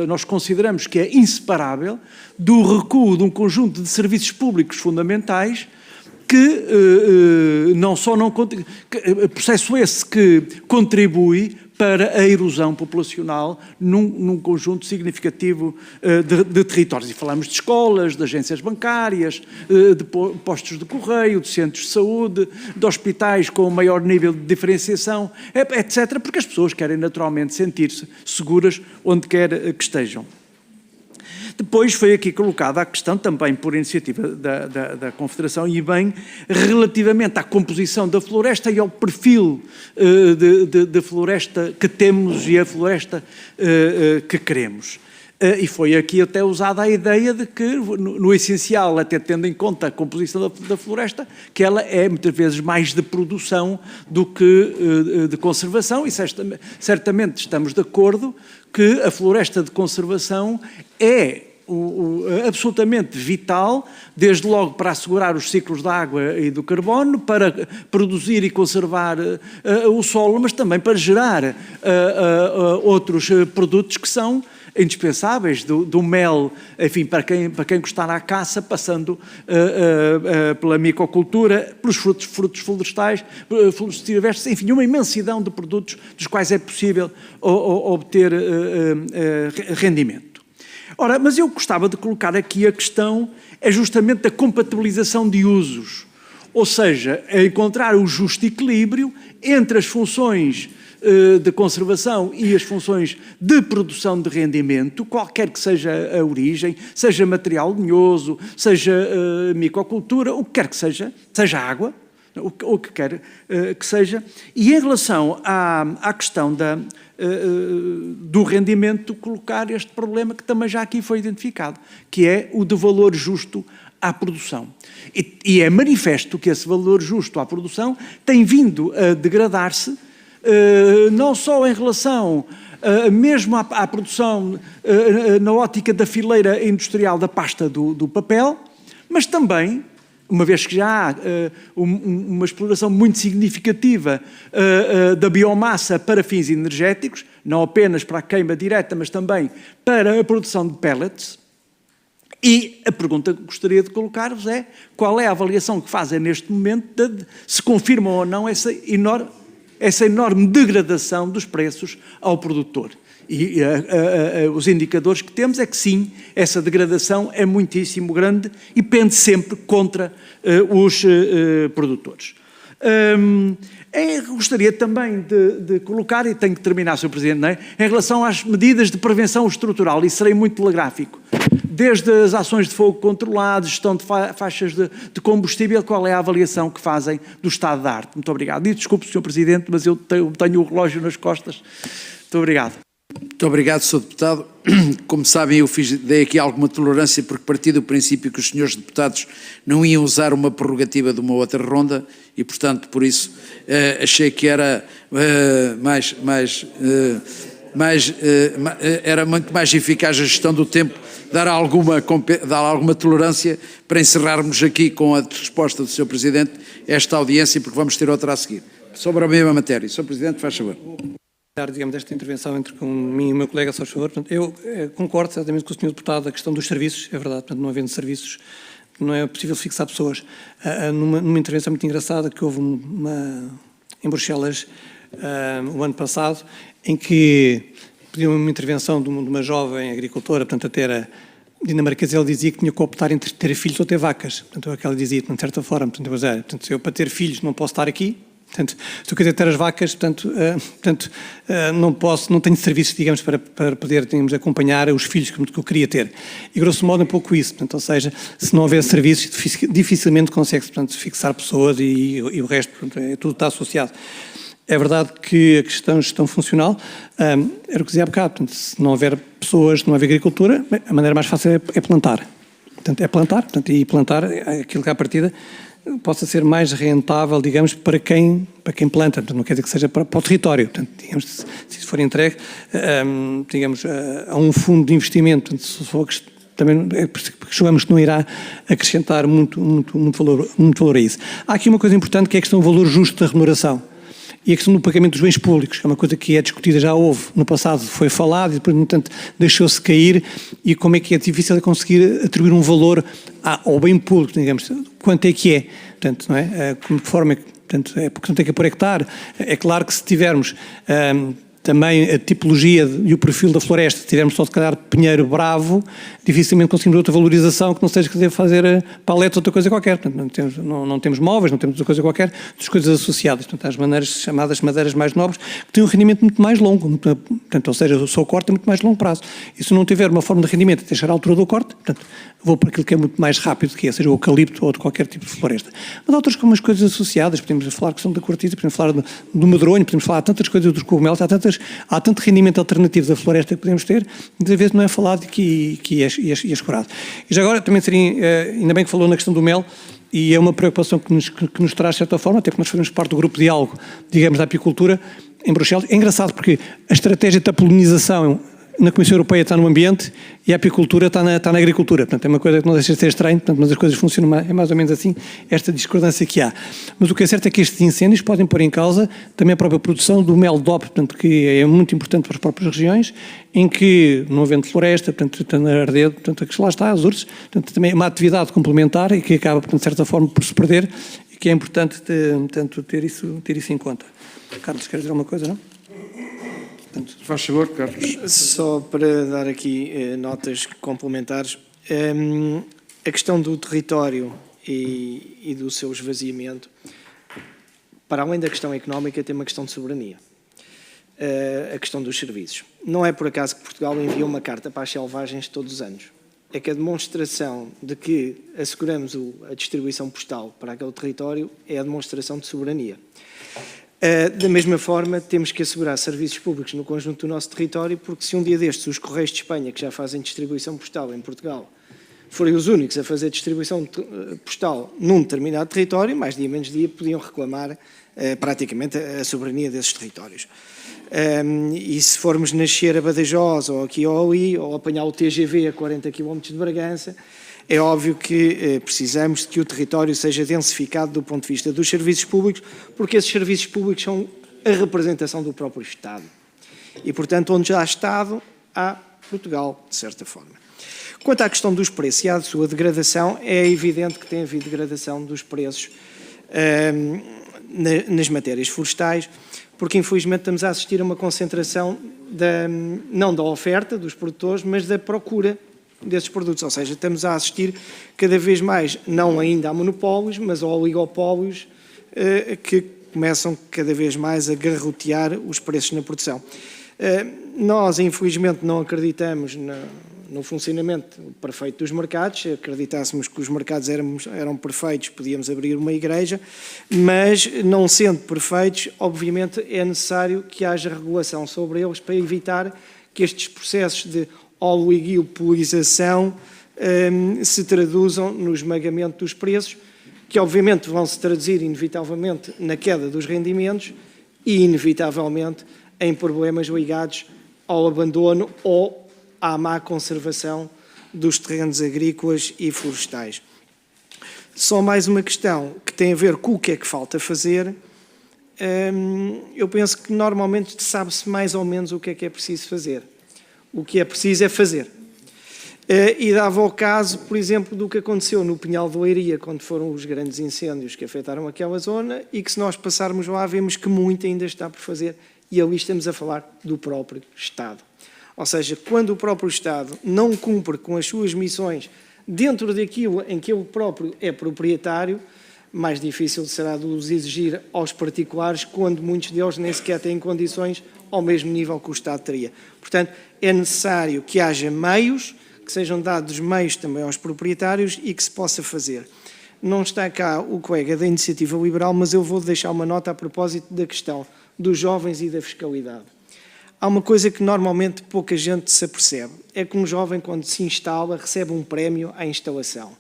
nós consideramos que é inseparável do recuo de um conjunto de serviços públicos fundamentais que processo esse que contribui para a erosão populacional num conjunto significativo de territórios. E falamos de escolas, de agências bancárias, de postos de correio, de centros de saúde, de hospitais com maior nível de diferenciação, etc., porque as pessoas querem naturalmente sentir-se seguras onde quer que estejam. Depois foi aqui colocada a questão, também por iniciativa da Confederação, e bem, relativamente à composição da floresta e ao perfil de floresta que temos e a floresta que queremos. E foi aqui até usada a ideia de que, no essencial, até tendo em conta a composição da floresta, que ela é muitas vezes mais de produção do que de conservação, e certamente estamos de acordo que a floresta de conservação é absolutamente vital, desde logo para assegurar os ciclos da água e do carbono, para produzir e conservar o solo, mas também para gerar outros produtos que são indispensáveis, do mel, enfim, para quem gostar à caça, passando pela micocultura, pelos frutos florestais, frutos silvestres, enfim, uma imensidão de produtos dos quais é possível obter rendimento. Ora, mas eu gostava de colocar aqui a questão, é justamente da compatibilização de usos, ou seja, encontrar o justo equilíbrio entre as funções de conservação e as funções de produção de rendimento, qualquer que seja a origem, seja material lenhoso, seja micocultura, o que quer que seja água, o que quer que seja, e em relação à questão do rendimento, colocar este problema que também já aqui foi identificado, que é o de valor justo à produção. E é manifesto que esse valor justo à produção tem vindo a degradar-se, não só em relação mesmo à produção na ótica da fileira industrial da pasta do papel, mas também, uma vez que já há uma exploração muito significativa da biomassa para fins energéticos, não apenas para a queima direta, mas também para a produção de pellets. E a pergunta que gostaria de colocar-vos é qual é a avaliação que fazem neste momento de se confirmam ou não essa enorme degradação dos preços ao produtor. E os indicadores que temos é que sim, essa degradação é muitíssimo grande e pende sempre contra os produtores. Gostaria também de colocar, e tenho que terminar, Sr. Presidente, não é? Em relação às medidas de prevenção estrutural, e serei muito telegráfico, desde as ações de fogo controlado, gestão de faixas de combustível, qual é a avaliação que fazem do estado da arte? Muito obrigado. E desculpe, Sr. Presidente, mas eu tenho o relógio nas costas. Muito obrigado. Muito obrigado, Sr. Deputado. Como sabem, eu dei aqui alguma tolerância porque parti do princípio que os senhores deputados não iam usar uma prerrogativa de uma outra ronda e, portanto, por isso achei que era era muito mais eficaz a gestão do tempo, dar alguma tolerância para encerrarmos aqui com a resposta do Sr. Presidente esta audiência, porque vamos ter outra a seguir. Sobre a mesma matéria. Sr. Presidente, faz favor. Digamos, esta intervenção entre mim e o meu colega, só por favor. Portanto, eu concordo certamente com o Sr. Deputado a questão dos serviços, é verdade, portanto, não havendo serviços não é possível fixar pessoas. Numa intervenção muito engraçada que houve em Bruxelas o ano passado, em que pediu uma intervenção de uma jovem agricultora, portanto até era dinamarquesa, ela dizia que tinha que optar entre ter filhos ou ter vacas. Portanto, é o que ela dizia, de certa forma. Portanto, se eu para ter filhos não posso estar aqui, portanto, se eu quiser ter as vacas, não tenho serviços, digamos, para poder, digamos, acompanhar os filhos que eu queria ter. E, grosso modo, um pouco isso. Portanto, ou seja, se não houver serviços, dificilmente consegue-se, portanto, fixar pessoas e o resto, portanto, tudo está associado. É verdade que a questão funcional, era o que dizia há bocado, portanto, se não houver pessoas, se não houver agricultura, a maneira mais fácil é plantar. Portanto, é plantar, portanto, e plantar aquilo que à partida possa ser mais rentável, digamos, para quem planta, portanto, não quer dizer que seja para o território, portanto, digamos, se isso for entregue, digamos, a um fundo de investimento, portanto, se for também julgamos que não irá acrescentar muito valor a isso. Há aqui uma coisa importante que é a questão do valor justo da remuneração e a questão do pagamento dos bens públicos, que é uma coisa que é discutida, já houve no passado, foi falado e depois, no entanto, deixou-se cair, e como é que é difícil conseguir atribuir um valor ao bem público, digamos, quanto é que é, portanto, não é? De que forma, portanto, porque tem que por hectare. É claro que se tivermos também a tipologia e o perfil da floresta, se tivermos só de calhar pinheiro bravo, dificilmente conseguimos outra valorização que não seja querer fazer paletes ou outra coisa qualquer. Portanto, não temos móveis, não temos outra coisa qualquer, outras coisas associadas. Portanto, as maneiras chamadas madeiras mais nobres, que têm um rendimento muito mais longo, portanto, ou seja, o seu corte é muito mais longo prazo. E se não tiver uma forma de rendimento até chegar à altura do corte, portanto, vou para aquilo que é muito mais rápido, que é, seja o eucalipto ou de qualquer tipo de floresta. Mas há outras como as coisas associadas, podemos falar que são da cortiça, podemos falar do medronho, podemos falar de tantas coisas dos cogumelos, há tanto rendimento alternativo da floresta que podemos ter, muitas vezes não é falado e é escurado. E já agora também seria, ainda bem que falou na questão do mel, e é uma preocupação que nos traz de certa forma, até porque nós fazemos parte do grupo de diálogo, digamos, da apicultura em Bruxelas. É engraçado porque a estratégia da polinização na Comissão Europeia está no ambiente e a apicultura está na agricultura. Portanto, é uma coisa que não deixa de ser estranho, portanto, mas as coisas funcionam é mais ou menos assim, esta discordância que há. Mas o que é certo é que estes incêndios podem pôr em causa também a própria produção do mel DOP, portanto, que é muito importante para as próprias regiões, em que, não havendo floresta, portanto, está na ardeia, portanto, lá está, as ursos, portanto, também é uma atividade complementar e que acaba, portanto, de certa forma, por se perder e que é importante, portanto, ter isso em conta. Carlos, queres dizer alguma coisa, não? Faz favor, Carlos. Só para dar aqui notas complementares, a questão do território e do seu esvaziamento, para além da questão económica, tem uma questão de soberania. A questão dos serviços. Não é por acaso que Portugal envia uma carta para as selvagens todos os anos. É que a demonstração de que asseguramos a distribuição postal para aquele território é a demonstração de soberania. Da mesma forma, temos que assegurar serviços públicos no conjunto do nosso território, porque se um dia destes os Correios de Espanha, que já fazem distribuição postal em Portugal, forem os únicos a fazer distribuição postal num determinado território, mais dia menos dia podiam reclamar praticamente a soberania desses territórios. E se formos nascer a Badajoz, ou aqui ou ali, ou apanhar o TGV a 40 km de Bragança, é óbvio que precisamos de que o território seja densificado do ponto de vista dos serviços públicos, porque esses serviços públicos são a representação do próprio Estado. E, portanto, onde já há Estado, há Portugal, de certa forma. Quanto à questão dos preços e à sua degradação, é evidente que tem havido degradação dos preços nas matérias florestais, porque infelizmente estamos a assistir a uma concentração não da oferta dos produtores, mas da procura desses produtos. Ou seja, estamos a assistir cada vez mais, não ainda a monopólios, mas a oligopólios que começam cada vez mais a garrotear os preços na produção. Nós, infelizmente, não acreditamos no funcionamento perfeito dos mercados. Se acreditássemos que os mercados eram perfeitos, podíamos abrir uma igreja, mas não sendo perfeitos, obviamente é necessário que haja regulação sobre eles para evitar que estes processos de oligopolização se traduzam no esmagamento dos preços, que obviamente vão se traduzir inevitavelmente na queda dos rendimentos e inevitavelmente em problemas ligados ao abandono ou à má conservação dos terrenos agrícolas e florestais. Só mais uma questão que tem a ver com o que é que falta fazer. Eu penso que normalmente sabe-se mais ou menos o que é preciso fazer. O que é preciso é fazer. E dava o caso, por exemplo, do que aconteceu no Pinhal de Leiria, quando foram os grandes incêndios que afetaram aquela zona, e que se nós passarmos lá, vemos que muito ainda está por fazer, e ali estamos a falar do próprio Estado. Ou seja, quando o próprio Estado não cumpre com as suas missões dentro daquilo em que ele próprio é proprietário, mais difícil será de os exigir aos particulares, quando muitos deles nem sequer têm condições ao mesmo nível que o Estado teria. Portanto, é necessário que haja meios, que sejam dados meios também aos proprietários e que se possa fazer. Não está cá o colega da Iniciativa Liberal, mas eu vou deixar uma nota a propósito da questão dos jovens e da fiscalidade. Há uma coisa que normalmente pouca gente se apercebe, é que um jovem, quando se instala, recebe um prémio à instalação.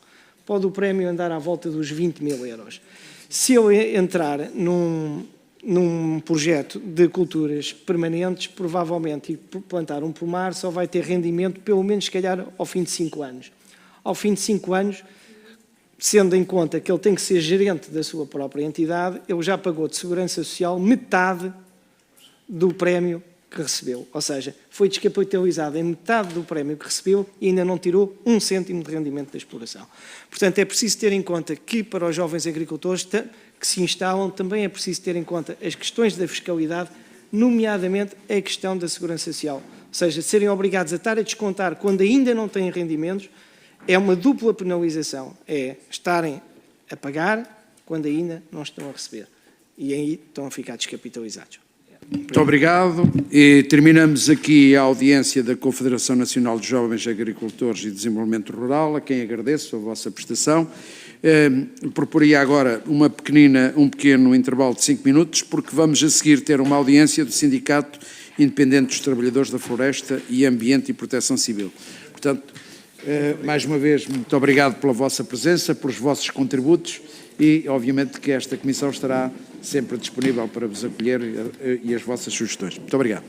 Pode o prémio andar à volta dos 20.000 euros. Se ele entrar num projeto de culturas permanentes, provavelmente, e plantar um pomar, só vai ter rendimento, pelo menos, se calhar, ao fim de 5 anos. Ao fim de 5 anos, sendo em conta que ele tem que ser gerente da sua própria entidade, ele já pagou de segurança social metade do prémio que recebeu. Ou seja, foi descapitalizado em metade do prémio que recebeu e ainda não tirou 1 cêntimo de rendimento da exploração. Portanto, é preciso ter em conta que, para os jovens agricultores que se instalam, também é preciso ter em conta as questões da fiscalidade, nomeadamente a questão da segurança social. Ou seja, serem obrigados a estar a descontar quando ainda não têm rendimentos, é uma dupla penalização. É estarem a pagar quando ainda não estão a receber. E aí estão a ficar descapitalizados. Muito obrigado. E terminamos aqui a audiência da Confederação Nacional de Jovens Agricultores e Desenvolvimento Rural, a quem agradeço a vossa prestação. Proporia agora um pequeno intervalo de 5 minutos, porque vamos a seguir ter uma audiência do Sindicato Independente dos Trabalhadores da Floresta e Ambiente e Proteção Civil. Portanto, mais uma vez, muito obrigado pela vossa presença, pelos vossos contributos e, obviamente, que esta Comissão estará sempre disponível para vos acolher e as vossas sugestões. Muito obrigado.